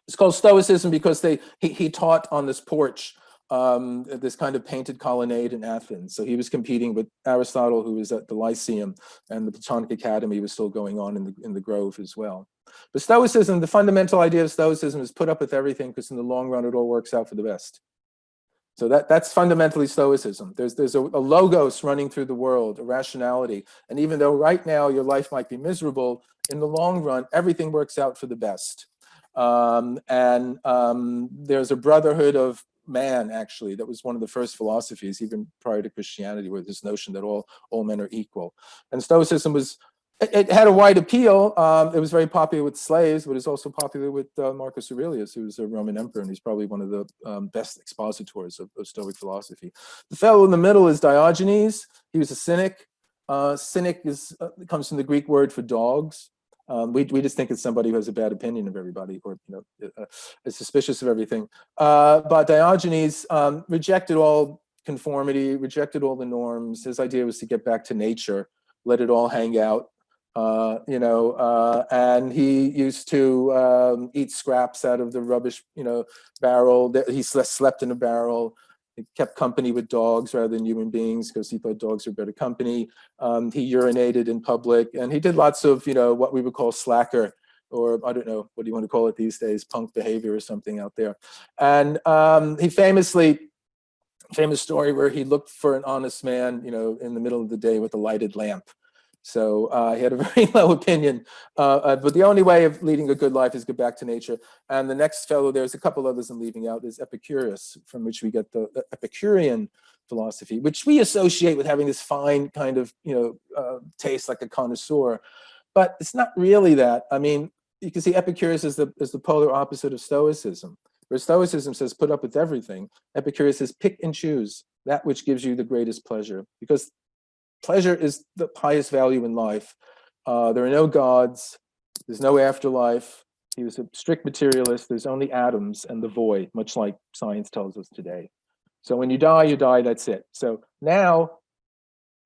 It's called Stoicism because he taught on this porch, this kind of painted colonnade in Athens. So he was competing with Aristotle, who was at the Lyceum, and the Platonic Academy was still going on in the Grove as well. But Stoicism, the fundamental idea of Stoicism is put up with everything, because in the long run, it all works out for the best. So that's fundamentally Stoicism. There's a logos running through the world, a rationality. And even though right now your life might be miserable, in the long run, everything works out for the best. There's a brotherhood of man, actually. That was one of the first philosophies, even prior to Christianity, where this notion that all men are equal. And Stoicism was It had a wide appeal. It was very popular with slaves, but it's also popular with Marcus Aurelius, who was a Roman emperor, and he's probably one of the best expositors of Stoic philosophy. The fellow in the middle is Diogenes. He was a cynic. Cynic comes from the Greek word for dogs. We just think it's somebody who has a bad opinion of everybody, or is suspicious of everything. But Diogenes rejected all conformity, rejected all the norms. His idea was to get back to nature, let it all hang out. And he used to eat scraps out of the rubbish, barrel. He slept in a barrel. He kept company with dogs rather than human beings because he thought dogs were better company. He urinated in public, and he did lots of, what we would call slacker, or I don't know, what do you want to call it these days, punk behavior or something out there. And he famous story where he looked for an honest man, in the middle of the day with a lighted lamp. So he had a very low opinion, but the only way of leading a good life is go back to nature. And the next fellow, there's a couple others I'm leaving out, is Epicurus, from which we get the Epicurean philosophy, which we associate with having this fine kind of, taste like a connoisseur. But it's not really that. I mean, you can see Epicurus is the polar opposite of Stoicism. Where Stoicism says put up with everything, Epicurus says pick and choose that which gives you the greatest pleasure, because pleasure is the highest value in life. There are no gods. There's no afterlife. He was a strict materialist. There's only atoms and the void, much like science tells us today. So when you die, that's it. So now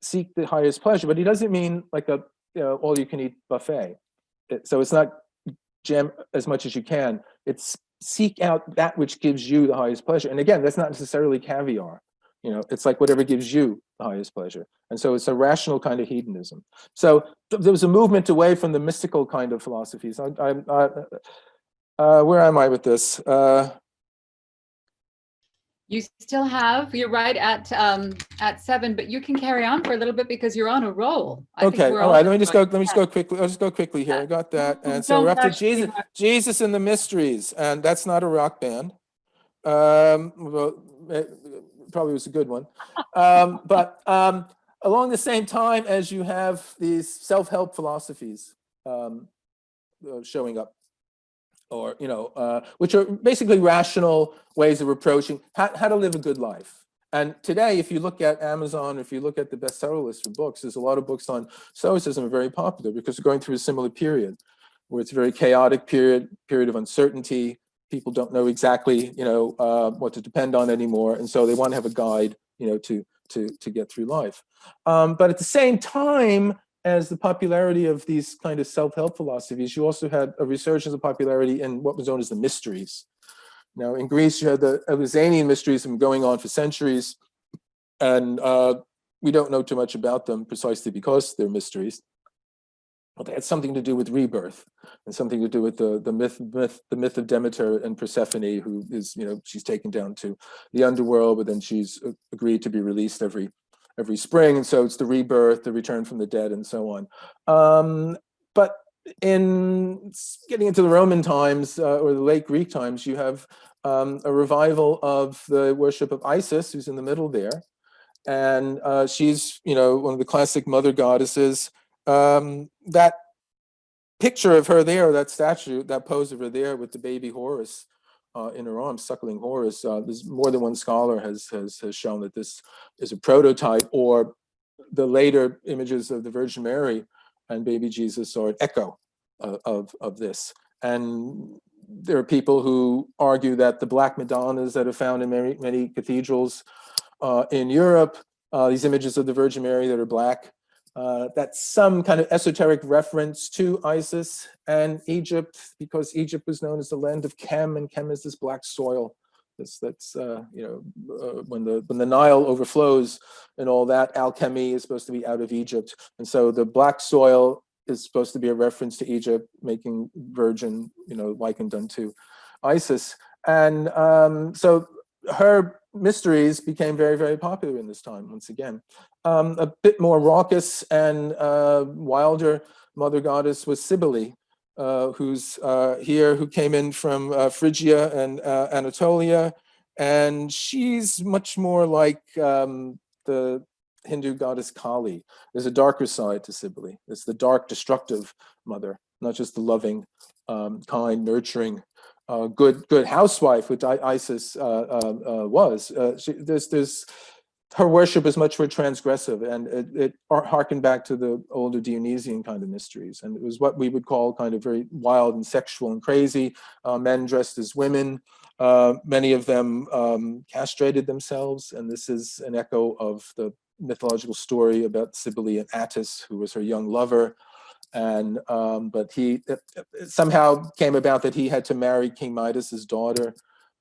seek the highest pleasure, but he doesn't mean like a all-you-can-eat buffet. So it's not jam as much as you can. It's seek out that which gives you the highest pleasure. And again, that's not necessarily caviar. It's like whatever gives you the highest pleasure. And so it's a rational kind of hedonism. So there was a movement away from the mystical kind of philosophies. Where am I with this? You still have, you're right at 7, but you can carry on for a little bit because you're on a roll. Okay, all right. Let me just go quickly. I'll just go quickly here. I got that. And so we're up to Jesus and the Mysteries, and that's not a rock band. Well, it probably was a good one. But along the same time as you have these self-help philosophies showing up, or which are basically rational ways of approaching how to live a good life. And today, if you look at Amazon, if you look at the bestseller list for books, there's a lot of books on Stoicism are very popular because we're going through a similar period where it's a very chaotic period of uncertainty. People don't know exactly, what to depend on anymore, and so they want to have a guide, to get through life. But at the same time as the popularity of these kind of self-help philosophies, you also had a resurgence of popularity in what was known as the mysteries. Now, in Greece, you had the Eleusinian mysteries been going on for centuries, and we don't know too much about them precisely because they're mysteries. Well, they had something to do with rebirth and something to do with the myth of Demeter and Persephone, who is, she's taken down to the underworld, but then she's agreed to be released every spring, and so it's the rebirth, the return from the dead, and so on. But in getting into the Roman times or the late Greek times, you have a revival of the worship of Isis, who's in the middle there, and she's one of the classic mother goddesses. That picture of her there, that statue, that pose of her there with the baby Horus in her arms, suckling Horus. There's more than one scholar has shown that this is a prototype, or the later images of the Virgin Mary and baby Jesus are an echo of this. And there are people who argue that the Black Madonnas that are found in many cathedrals in Europe, these images of the Virgin Mary that are black, that's some kind of esoteric reference to Isis and Egypt, because Egypt was known as the land of Chem, and Chem is this black soil. That's when the Nile overflows and all that, alchemy is supposed to be out of Egypt, and so the black soil is supposed to be a reference to Egypt, making virgin, likened unto Isis, and so her mysteries became very, very popular in this time. Once again, a bit more raucous and wilder mother goddess was Cybele, who came in from Phrygia and Anatolia, and she's much more like the Hindu goddess Kali. There's a darker side to Cybele. It's the dark, destructive mother, not just the loving, kind, nurturing, good housewife, which Isis was. There's her worship is much more transgressive, and it harkened back to the older Dionysian kind of mysteries, and it was what we would call kind of very wild and sexual and crazy. Men dressed as women, many of them castrated themselves, and this is an echo of the mythological story about Cybele and Attis, who was her young lover. And but it somehow came about that he had to marry King Midas's daughter.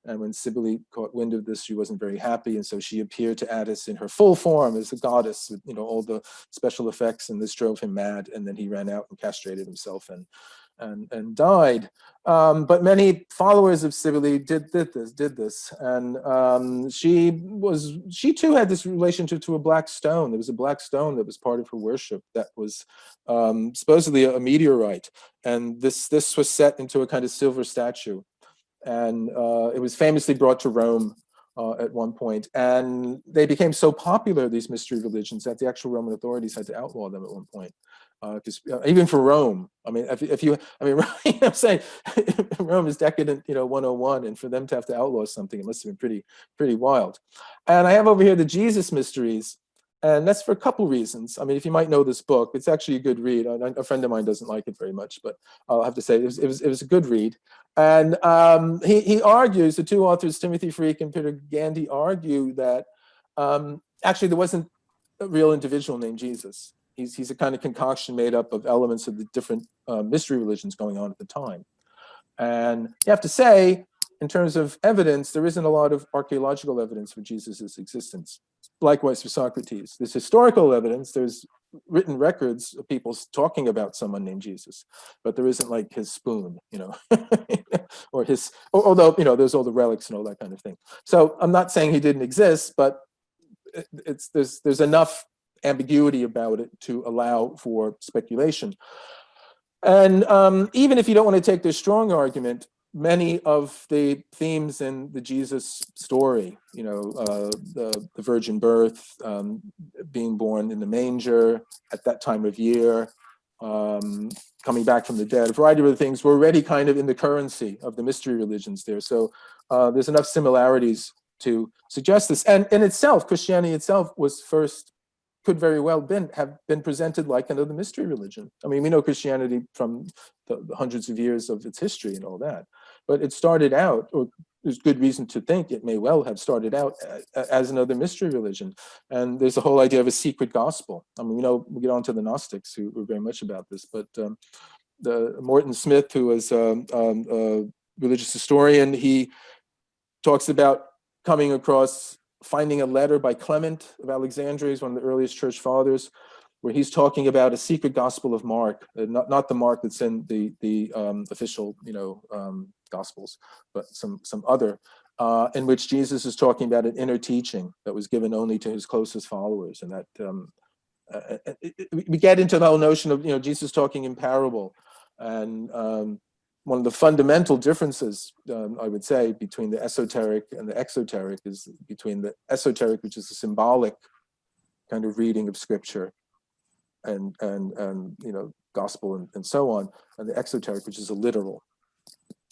And when Cybele caught wind of this, she wasn't very happy, and so she appeared to Attis in her full form as a goddess, with all the special effects, and this drove him mad. And then he ran out and castrated himself and died. But many followers of Cybele did this, and she too had this relationship to a black stone. There was a black stone that was part of her worship that was supposedly a meteorite, and this was set into a kind of silver statue, and it was famously brought to Rome at one point, and they became so popular, these mystery religions, that the actual Roman authorities had to outlaw them at one point. Because even for Rome, I mean, I'm saying Rome is decadent, 101, and for them to have to outlaw something, it must have been pretty wild. And I have over here the Jesus mysteries, and that's for a couple reasons. I mean, if you might know this book, it's actually a good read. A friend of mine doesn't like it very much, but I'll have to say it was a good read. And he argues, the two authors, Timothy Freak and Peter Gandy, argue that actually there wasn't a real individual named Jesus. He's a kind of concoction made up of elements of the different mystery religions going on at the time. And you have to say, in terms of evidence, there isn't a lot of archaeological evidence for Jesus's existence. Likewise for Socrates. There's historical evidence, there's written records of people talking about someone named Jesus, but there isn't like his spoon, or although, there's all the relics and all that kind of thing. So I'm not saying he didn't exist, but there's enough ambiguity about it to allow for speculation. And even if you don't want to take this strong argument, many of the themes in the Jesus story, the virgin birth, being born in the manger at that time of year, coming back from the dead, a variety of other things were already kind of in the currency of the mystery religions there. So there's enough similarities to suggest this. And in itself, Christianity itself could very well have been presented like another mystery religion. I mean, we know Christianity from the hundreds of years of its history and all that, but it started out, or there's good reason to think it may well have started out as another mystery religion. And there's the whole idea of a secret gospel. I mean, we'll get on to the Gnostics, who were very much about this, but the Morton Smith, who was a religious historian, he talks about coming across, finding a letter by Clement of Alexandria, he's one of the earliest church fathers, where he's talking about a secret gospel of Mark, not the Mark that's in the official, gospels, but some other, in which Jesus is talking about an inner teaching that was given only to his closest followers, and that we get into the whole notion of Jesus talking in parable, and one of the fundamental differences, I would say, between the esoteric and the exoteric is between the esoteric, which is a symbolic kind of reading of scripture and gospel and so on, and the exoteric, which is a literal.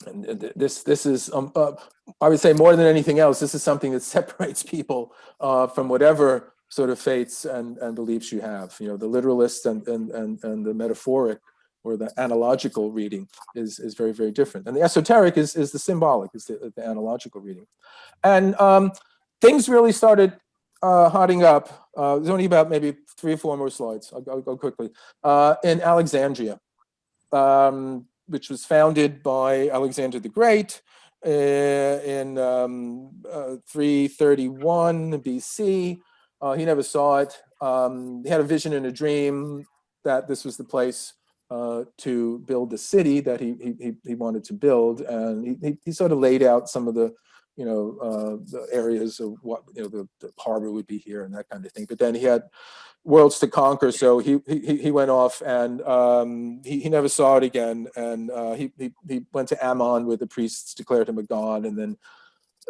And this is, I would say, more than anything else, this is something that separates people from whatever sort of faiths and beliefs you have. The literalist and the metaphoric, or the analogical reading is very, very different. And the esoteric is the symbolic, is the analogical reading. And things really started hotting up. There's only about maybe 3 or 4 more slides. I'll go quickly. In Alexandria, which was founded by Alexander the Great in 331 BC. He never saw it. He had a vision in a dream that this was the place to build the city that he wanted to build, and he sort of laid out some of the the areas of what the harbor would be here and that kind of thing. But then he had worlds to conquer, so he went off, and he never saw it again. And he went to Ammon, where the priests declared him a god, and then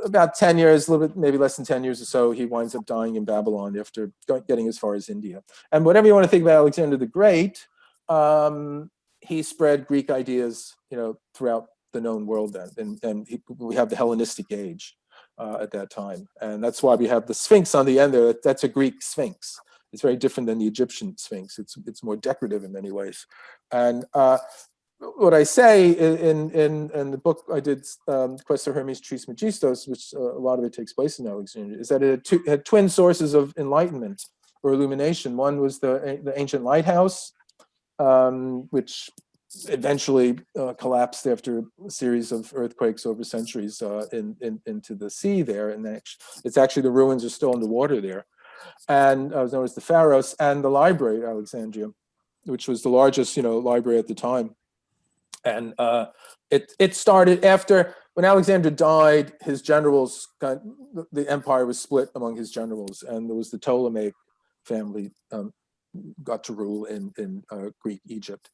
about 10 years, a little bit, maybe less than 10 years or so, he winds up dying in Babylon after getting as far as India. And whatever you want to think about Alexander the Great, he spread Greek ideas, throughout the known world then. And we have the Hellenistic age at that time. And that's why we have the Sphinx on the end there. That's a Greek Sphinx. It's very different than the Egyptian Sphinx. It's more decorative in many ways. And what I say in the book I did, Quaestor Hermes Trismegistos, which a lot of it takes place in Alexandria, is that it had twin sources of enlightenment or illumination. One was the ancient lighthouse, which eventually collapsed after a series of earthquakes over centuries into the sea there. And it's actually, the ruins are still underwater there. And it was known as the Pharos, and the library at Alexandria, which was the largest, library at the time. And it started after, when Alexander died, his generals, the empire was split among his generals, and there was the Ptolemaic family got to rule in Greek Egypt.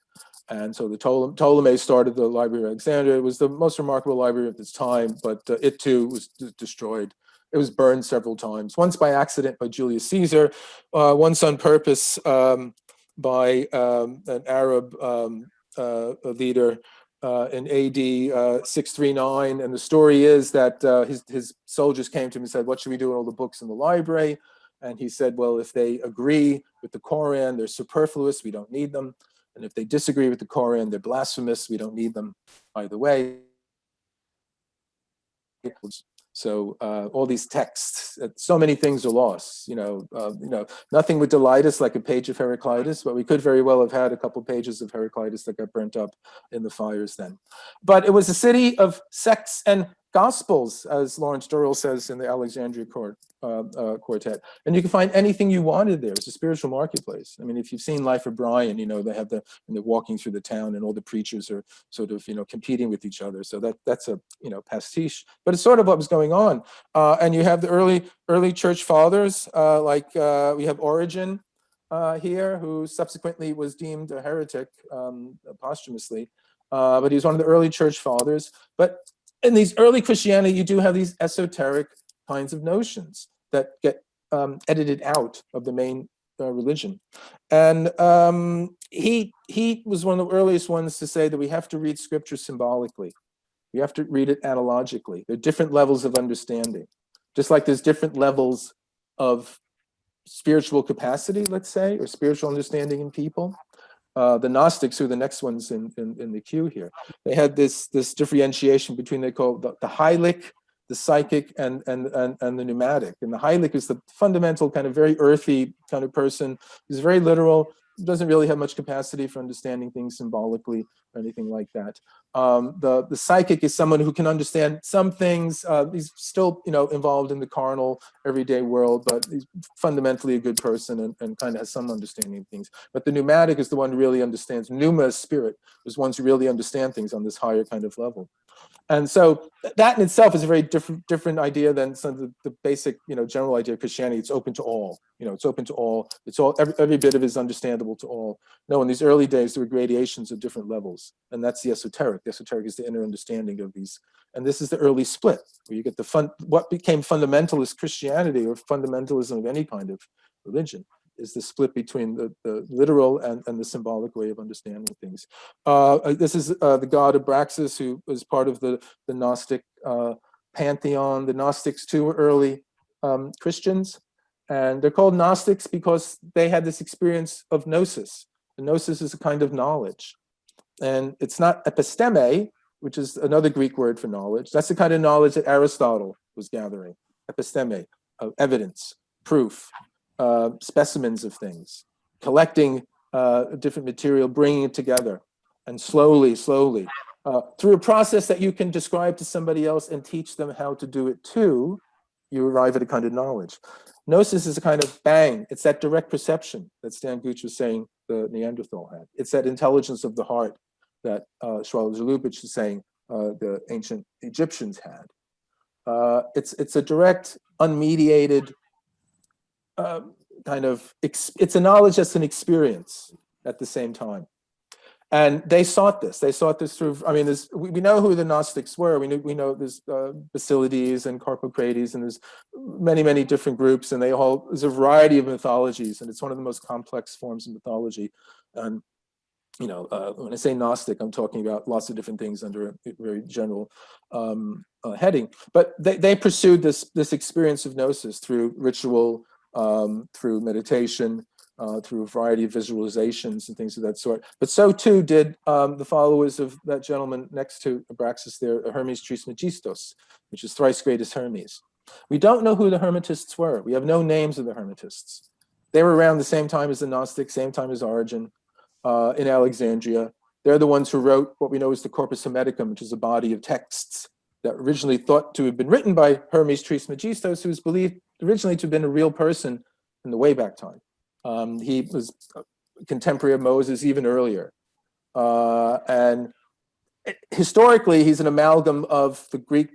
And so the Ptolemies started the Library of Alexandria. It was the most remarkable library of its time, but it too was destroyed. It was burned several times, once by accident by Julius Caesar, once on purpose by an Arab leader in AD 639. And the story is that his soldiers came to him and said, "What should we do with all the books in the library?" And he said, "Well, if they agree with the Koran, they're superfluous, we don't need them. And if they disagree with the Koran, they're blasphemous, we don't need them either way." So all these texts, so many things are lost. Nothing would delight us like a page of Heraclitus, but we could very well have had a couple pages of Heraclitus that got burnt up in the fires then. But it was a city of sects and gospels, as Lawrence Durrell says in the Alexandria Quartet. And you can find anything you wanted there. It's a spiritual marketplace. I mean, if you've seen Life of Brian, they have when they're walking through the town and all the preachers are sort of, competing with each other. So that's a, pastiche, but it's sort of what was going on. And you have the early church fathers, like we have Origen here, who subsequently was deemed a heretic posthumously. But he was one of the early church fathers. But in these early Christianity, you do have these esoteric kinds of notions that get edited out of the main religion. And he was one of the earliest ones to say that we have to read scripture symbolically. We have to read it analogically. There are different levels of understanding. Just like there's different levels of spiritual capacity, let's say, or spiritual understanding in people. The Gnostics, who are the next ones in the queue here, they had this differentiation between, they call the hylic, the psychic, and the pneumatic. And the hylic is the fundamental kind of very earthy kind of person, who's very literal, doesn't really have much capacity for understanding things symbolically or anything like that. The psychic is someone who can understand some things. He's still, involved in the carnal everyday world, but he's fundamentally a good person and kind of has some understanding of things. But the pneumatic is the one who really understands. Pneuma is spirit, is ones who really understand things on this higher kind of level. And so that in itself is a very different idea than some of the basic, general idea of Christianity. It's open to all. It's open to all. It's all, every bit of it is understandable to all. No, in these early days, there were gradations of different levels, and that's the esoteric. The esoteric is the inner understanding of these. And this is the early split, where you get what became fundamentalist Christianity, or fundamentalism of any kind of religion, is the split between the literal and the symbolic way of understanding things. This is the god Abraxas, who was part of the Gnostic pantheon. The Gnostics too were early Christians, and they're called Gnostics because they had this experience of gnosis. And gnosis is a kind of knowledge, and it's not episteme, which is another Greek word for knowledge. That's the kind of knowledge that Aristotle was gathering. Episteme, evidence, proof. Specimens of things, collecting different material, bringing it together, and slowly, through a process that you can describe to somebody else and teach them how to do it too, you arrive at a kind of knowledge. Gnosis is a kind of bang. It's that direct perception that Stan Gooch was saying the Neanderthal had. It's that intelligence of the heart that Schwarzlubitsch is saying the ancient Egyptians had. It's a direct, unmediated kind of, it's a knowledge that's an experience at the same time. And they sought this. They sought this through. I mean, we know who the Gnostics were. We know there's Basilides and Carpocrates, and there's many different groups, and there's a variety of mythologies, and it's one of the most complex forms of mythology. And when I say Gnostic, I'm talking about lots of different things under a very general heading. But they pursued this experience of gnosis through ritual, through meditation, through a variety of visualizations and things of that sort. But so too did the followers of that gentleman next to Abraxas there, Hermes Trismegistos, which is thrice great as Hermes. We don't know who the Hermetists were. We have no names of the Hermetists. They were around the same time as the Gnostics, same time as Origen. In Alexandria. They're the ones who wrote what we know as the Corpus Hermeticum, which is a body of texts that originally thought to have been written by Hermes Trismegistos, who was believed originally to have been a real person in the way back time. He was a contemporary of Moses even earlier. And historically, he's an amalgam of the Greek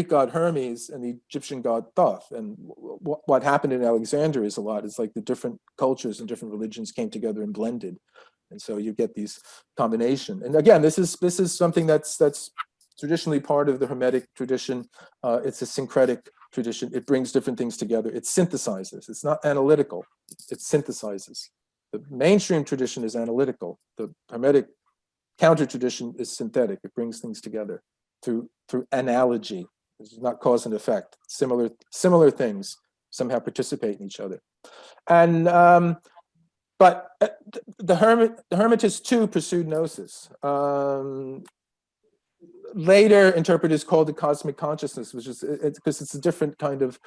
god Hermes and the Egyptian god Thoth. And what happened in Alexandria is it's like the different cultures and different religions came together and blended. And so you get these combination. And again, this is something that's traditionally part of the Hermetic tradition. It's a syncretic tradition. It brings different things together. It synthesizes. It's not analytical. It synthesizes. The mainstream tradition is analytical. The Hermetic counter tradition is synthetic. It brings things together through analogy. It's not cause and effect. Similar things somehow participate in each other. And but the Hermetists too pursued gnosis. Later interpreters called it cosmic consciousness, which is because it's a different kind of.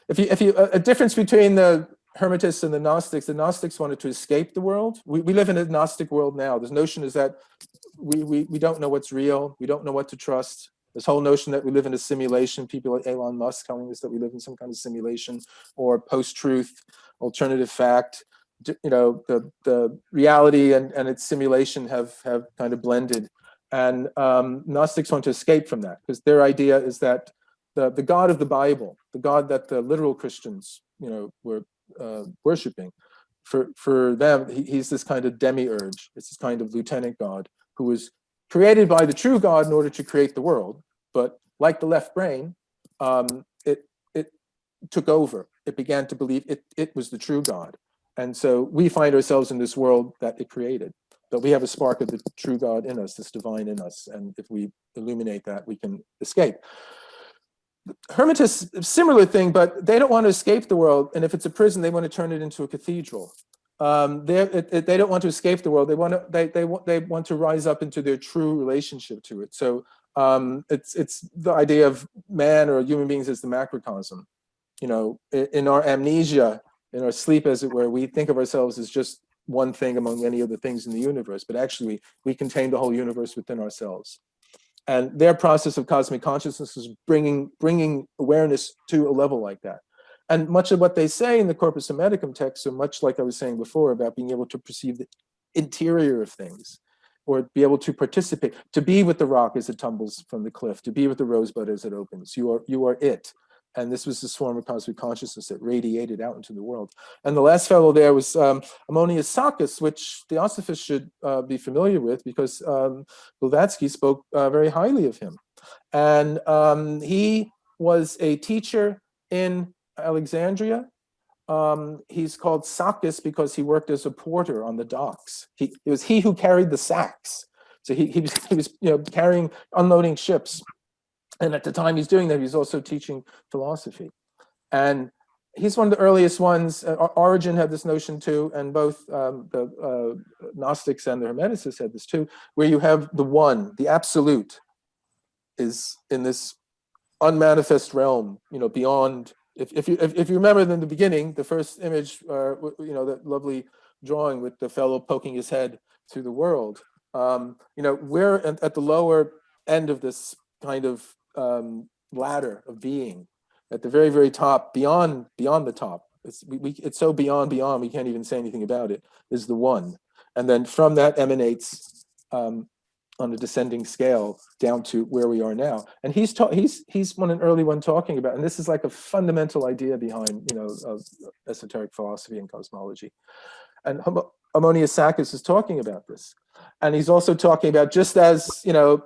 If you a difference between the Hermetists and the Gnostics. The Gnostics wanted to escape the world. We live in a Gnostic world now. This notion is that we don't know what's real. We don't know what to trust. This whole notion that we live in a simulation, people like Elon Musk telling us that we live in some kind of simulation or post-truth, alternative fact. The reality and its simulation have kind of blended. And Gnostics want to escape from that because their idea is that the God of the Bible, the God that the literal Christians, were worshiping, for them, he's this kind of demiurge. It's this kind of lieutenant God who was created by the true God in order to create the world. But like the left brain, it took over. It began to believe it was the true God. And so we find ourselves in this world that it created. But we have a spark of the true God in us, this divine in us. And if we illuminate that, we can escape. Hermetists, similar thing, but they don't want to escape the world. And if it's a prison, they want to turn it into a cathedral. They don't want to escape the world. They want to rise up into their true relationship to it. So it's the idea of man or human beings as the macrocosm. In our amnesia, in our sleep, as it were, we think of ourselves as just one thing among many other things in the universe, but actually we contain the whole universe within ourselves. And their process of cosmic consciousness is bringing awareness to a level like that. And much of what they say in the Corpus Hermeticum text are much like I was saying before about being able to perceive the interior of things, or be able to participate, to be with the rock as it tumbles from the cliff, to be with the rosebud as it opens. You are it. And this was this form of cosmic consciousness that radiated out into the world. And the last fellow there was Ammonius Saccas, which Theosophists should be familiar with because Blavatsky spoke very highly of him. And he was a teacher in Alexandria. He's called Saccas because he worked as a porter on the docks. It was he who carried the sacks. So he was unloading ships. And at the time he's doing that, he's also teaching philosophy. And he's one of the earliest ones. Origen had this notion too, and both the Gnostics and the Hermeticists had this too, where you have the one, the absolute, is in this unmanifest realm, beyond. If you remember in the beginning, the first image, that lovely drawing with the fellow poking his head through the world. We're at the lower end of this kind of ladder of being, at the very, very top, beyond the top. It's so beyond we can't even say anything about it, is the one. And then from that emanates on a descending scale down to where we are now. And he's an early one talking about, and this is like a fundamental idea behind, of esoteric philosophy and cosmology. And Ammonius Saccas is talking about this. And he's also talking about, just as, you know,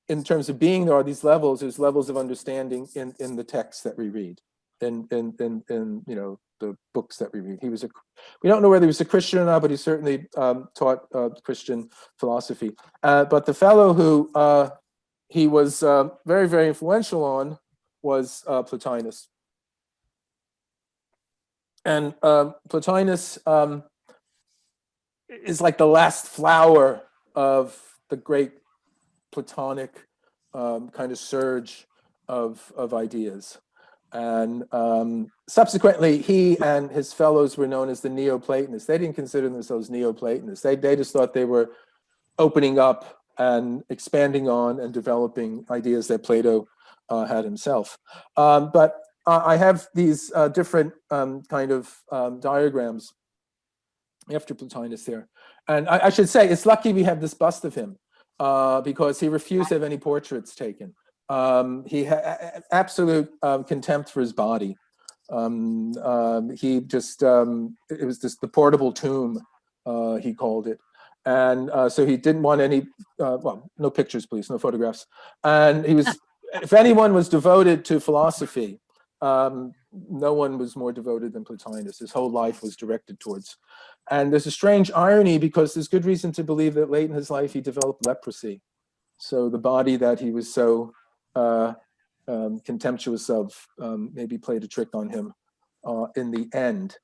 in terms of being, there are these levels, there's levels of understanding in the texts that we read, in you know, the books that we read. We don't know whether he was a Christian or not, but he certainly taught Christian philosophy. But the fellow who he was very, very influential on was Plotinus. And Plotinus is like the last flower of the great Platonic kind of surge of ideas. And subsequently, he and his fellows were known as the Neoplatonists. They didn't consider themselves Neoplatonists. They just thought they were opening up and expanding on and developing ideas that Plato had himself. But I have these different kind of diagrams after Plotinus there. And I should say, it's lucky we have this bust of him, because he refused to have any portraits taken. He had absolute contempt for his body. He just, it was just the portable tomb, he called it. And so he didn't want any, well, no pictures, please, no photographs. And he was, if anyone was devoted to philosophy, no one was more devoted than Plotinus. His whole life was directed towards. And there's a strange irony, because there's good reason to believe that late in his life he developed leprosy. So the body that he was so contemptuous of maybe played a trick on him in the end.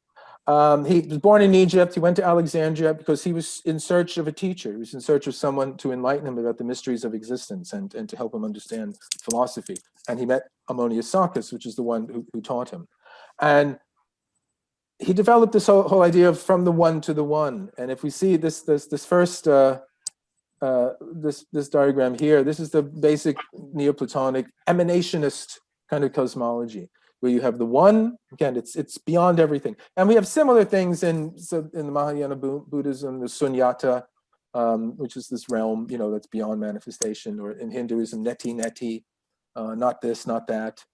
He was born in Egypt. He went to Alexandria because he was in search of a teacher. He was in search of someone to enlighten him about the mysteries of existence and to help him understand philosophy. And he met Ammonius Saccas, which is the one who taught him. And he developed this whole idea of from the one to the one. And if we see this first this diagram here, this is the basic Neoplatonic emanationist kind of cosmology, where you have the one. Again, it's beyond everything. And we have similar things in the Mahayana Buddhism, the Sunyata, which is this realm, you know, that's beyond manifestation, or in Hinduism, neti, not this, not that.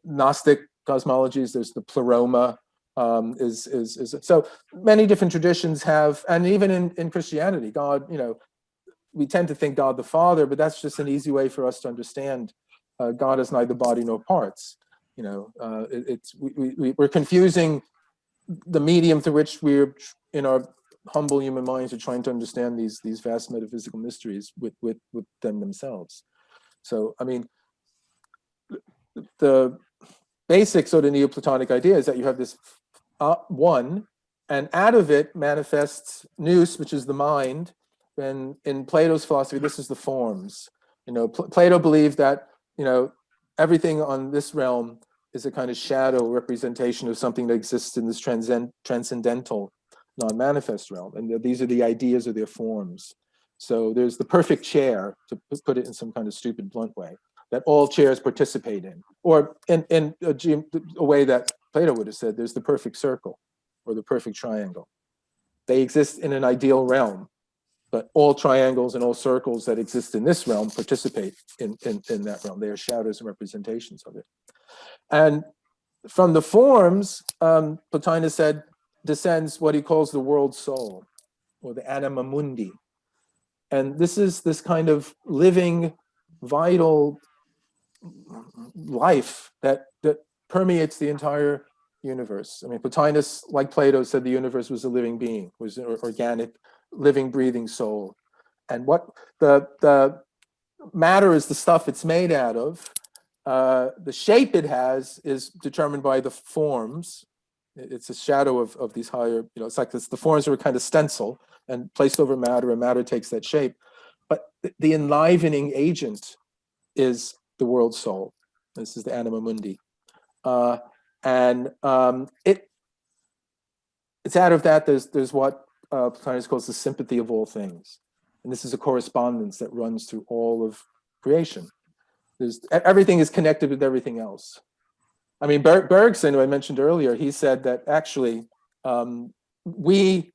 Gnostic cosmologies, there's the pleroma. So many different traditions have, and even in Christianity, God, you know, we tend to think God the Father, but that's just an easy way for us to understand God is neither body nor parts. You know, we're confusing the medium through which we're, in our humble human minds, are trying to understand these vast metaphysical mysteries with them themselves. So, I mean, the basic sort of Neoplatonic idea is that you have this one, and out of it manifests nous, which is the mind. And in Plato's philosophy, this is the forms. You know, Plato believed that, you know, everything on this realm is a kind of shadow representation of something that exists in this transcendental, non-manifest realm. And these are the ideas or their forms. So there's the perfect chair, to put it in some kind of stupid, blunt way, that all chairs participate in. Or in a way that Plato would have said, there's the perfect circle or the perfect triangle. They exist in an ideal realm, but all triangles and all circles that exist in this realm participate in that realm. They are shadows and representations of it. And from the forms, Plotinus said, descends what he calls the world soul, or the anima mundi. And this is this kind of living, vital life that permeates the entire universe. I mean, Plotinus, like Plato, said the universe was a living being, was an organic, living, breathing soul. And what the matter is the stuff it's made out of. The shape it has is determined by the forms. It's a shadow of these higher, you know, it's like this, the forms are a kind of stencil and placed over matter, and matter takes that shape. But the enlivening agent is the world soul. This is the anima mundi. And it's out of that, there's what Plotinus calls the sympathy of all things. And this is a correspondence that runs through all of creation. Everything is connected with everything else. I mean, Bergson, who I mentioned earlier, he said that actually we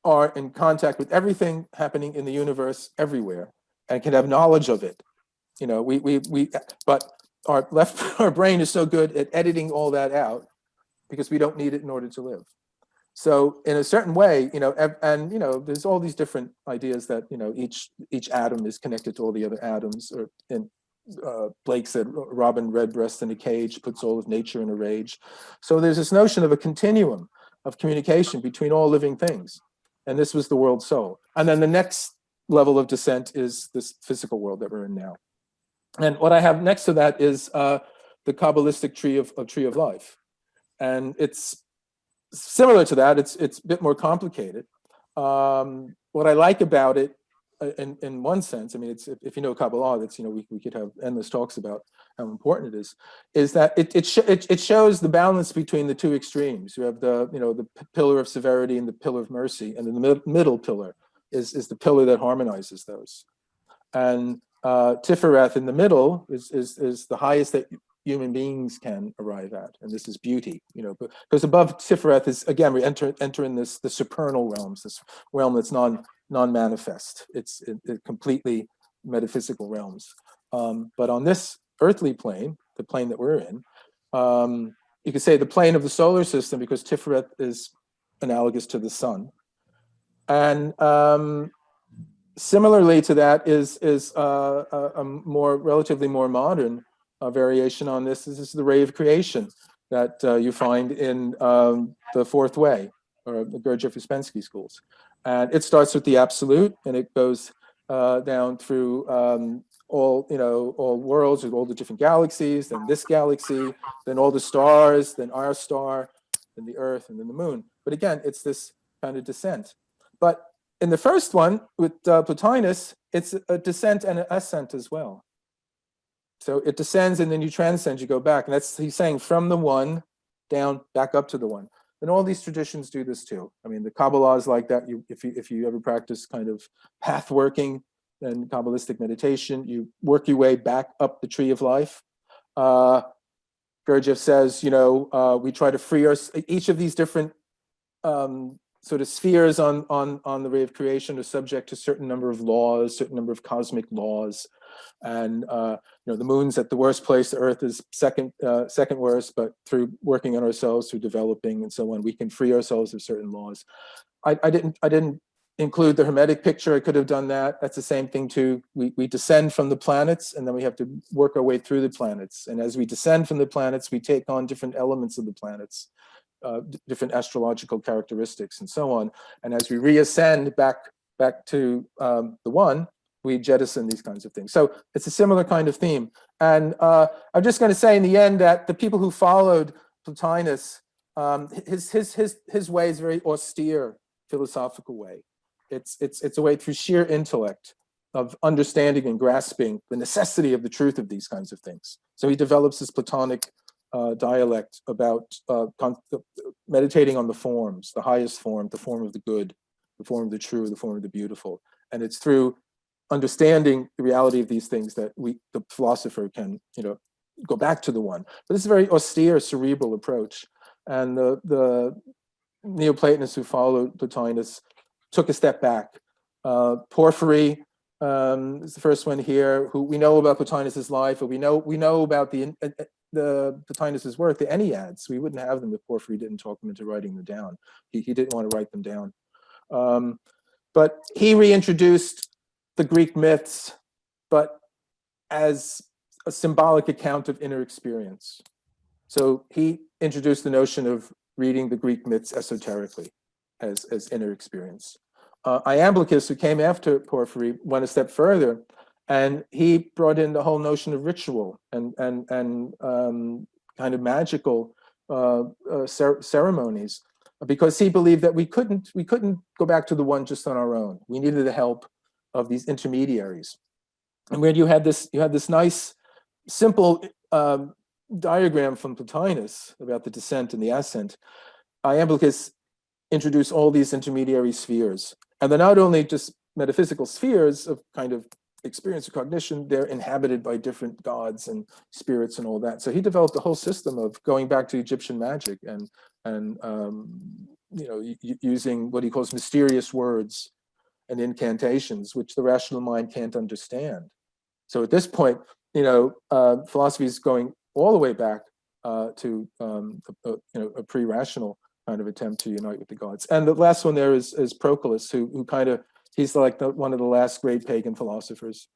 are in contact with everything happening in the universe everywhere and can have knowledge of it. You know, but our brain is so good at editing all that out because we don't need it in order to live. So in a certain way, and there's all these different ideas that each atom is connected to all the other atoms. Or Blake said, "Robin redbreast in a cage puts all of nature in a rage." So there's this notion of a continuum of communication between all living things, and this was the world soul. And then the next level of descent is this physical world that we're in now. And what I have next to that is the Kabbalistic tree of life, and it's similar to that. It's a bit more complicated. What I like about it, in one sense, I mean, it's, if you know Kabbalah, that's, we could have endless talks about how important it is that it shows the balance between the two extremes. You have the pillar of severity and the pillar of mercy, and then the middle pillar is the pillar that harmonizes those. And Tifereth in the middle is the highest that human beings can arrive at, and this is beauty, because above Tifereth is, again, we enter in the supernal realms, this realm that's non-manifest. It's completely metaphysical realms. But on this earthly plane, the plane that we're in, you could say the plane of the solar system, because Tifereth is analogous to the sun. And similarly to that is a relatively more modern variation on this. This is the ray of creation that you find in the Fourth Way, or the Gurdjieff-Uspensky schools. And it starts with the absolute, and it goes down through all worlds, with all the different galaxies, then this galaxy, then all the stars, then our star, then the Earth, and then the moon. But again, it's this kind of descent. But in the first one, with Plotinus, it's a descent and an ascent as well. So it descends and then you transcend, you go back. And that's, he's saying, from the one down, back up to the one. And all these traditions do this too. I mean, the Kabbalah is like that. If you ever practice kind of path working and Kabbalistic meditation, you work your way back up the tree of life. Gurdjieff says, we try to free each of these different sort of spheres on the ray of creation are subject to a certain number of laws, certain number of cosmic laws. And the moon's at the worst place, the Earth is second worst, but through working on ourselves, through developing and so on, we can free ourselves of certain laws. I didn't include the Hermetic picture. I could have done that. That's the same thing too. We descend from the planets, and then we have to work our way through the planets. And as we descend from the planets, we take on different elements of the planets, different astrological characteristics and so on. And as we reascend back to the one, we jettison these kinds of things. So it's a similar kind of theme. And I'm just going to say in the end that the people who followed Plotinus, his way is a very austere philosophical way. It's a way through sheer intellect of understanding and grasping the necessity of the truth of these kinds of things. So he develops this Platonic dialect about meditating on the forms, the highest form, the form of the good, the form of the true, the form of the beautiful. And it's through understanding the reality of these things that the philosopher can, go back to the one. But this is a very austere, cerebral approach. And the Neoplatonists who followed Plotinus took a step back. Porphyry is the first one here, who we know about Plotinus's life, or we know about the Plotinus's work, the Enneads. We wouldn't have them if Porphyry didn't talk them into writing them down. He didn't want to write them down. But he reintroduced the Greek myths, but as a symbolic account of inner experience. So he introduced the notion of reading the Greek myths esoterically as inner experience. Iamblichus, who came after Porphyry, went a step further, and he brought in the whole notion of ritual and kind of magical ceremonies, because he believed that we couldn't go back to the one just on our own. We needed the help of these intermediaries. And when you had this nice, simple diagram from Plotinus about the descent and the ascent, Iamblichus introduced all these intermediary spheres. And they're not only just metaphysical spheres of kind of experience or cognition, they're inhabited by different gods and spirits and all that. So he developed a whole system of going back to Egyptian magic and using what he calls mysterious words and incantations, which the rational mind can't understand. So at this point, philosophy is going all the way back to a pre-rational kind of attempt to unite with the gods. And the last one there is Proclus, who kind of, he's like one of the last great pagan philosophers.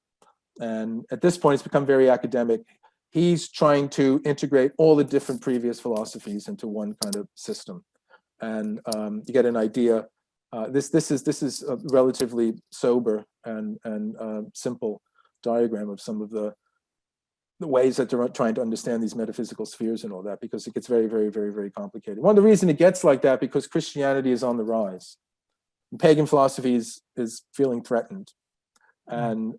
And at this point, it's become very academic. He's trying to integrate all the different previous philosophies into one kind of system. And you get an idea. This is a relatively sober and simple diagram of some of the ways that they're trying to understand these metaphysical spheres and all that, because it gets very, very, very, very complicated. One of the reasons it gets like that, because Christianity is on the rise. And pagan philosophy is feeling threatened. And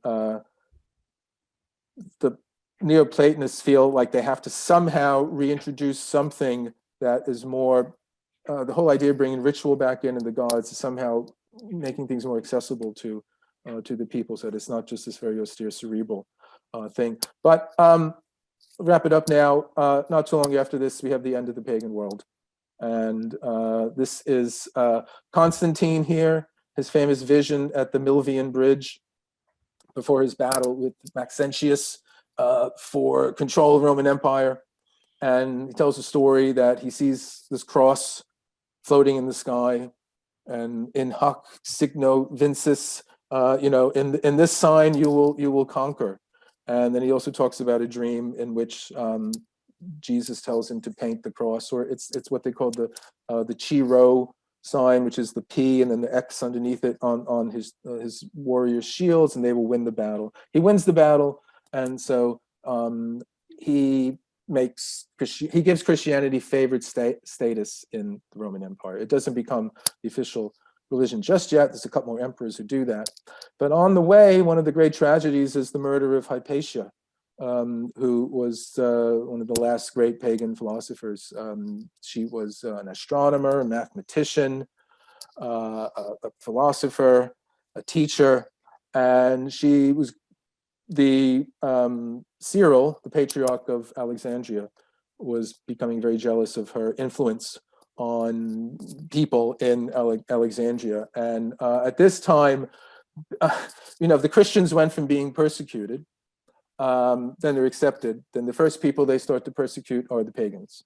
the Neoplatonists feel like they have to somehow reintroduce something that is more, the whole idea of bringing ritual back in and the gods is somehow making things more accessible to the people, so that it's not just this very austere cerebral thing. But wrap it up now. Not too long after this, we have the end of the pagan world. And this is Constantine here, his famous vision at the Milvian Bridge before his battle with Maxentius for control of the Roman Empire. And he tells a story that he sees this cross floating in the sky, and in hoc signo vincis, in this sign you will conquer. And then he also talks about a dream in which Jesus tells him to paint the cross, or it's what they call the chi rho sign, which is the P and then the X underneath it on his warriors' shields, and they will win the battle. He wins the battle, and so he gives Christianity favored status in the Roman Empire. It doesn't become the official religion just yet. There's a couple more emperors who do that. But on the way, one of the great tragedies is the murder of Hypatia, who was one of the last great pagan philosophers. She was an astronomer, a mathematician, a philosopher, a teacher, and she was the Cyril, the patriarch of Alexandria, was becoming very jealous of her influence on people in Alexandria. And at this time, the Christians went from being persecuted, then they're accepted. Then the first people they start to persecute are the pagans.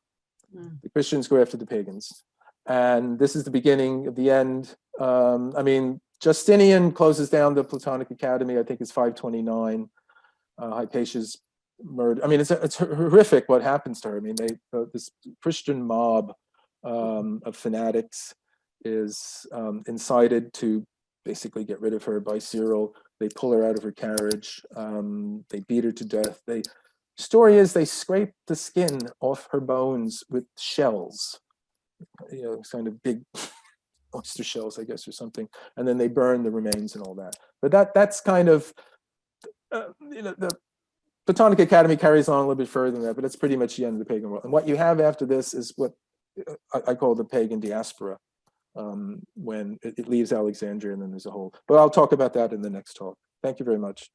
The Christians go after the pagans. And this is the beginning of the end. Justinian closes down the Platonic Academy, I think it's 529. Hypatia's murder. It's horrific what happens to her. This Christian mob of fanatics is incited to basically get rid of her by Cyril. They pull her out of her carriage. They beat her to death. Story is they scrape the skin off her bones with shells, kind of big oyster shells, I guess, or something. And then they burn the remains and all that. But that's kind of, the Platonic Academy carries on a little bit further than that, but it's pretty much the end of the pagan world. And what you have after this is what I call the pagan diaspora, when it leaves Alexandria, and then there's a whole, but I'll talk about that in the next talk. Thank you very much.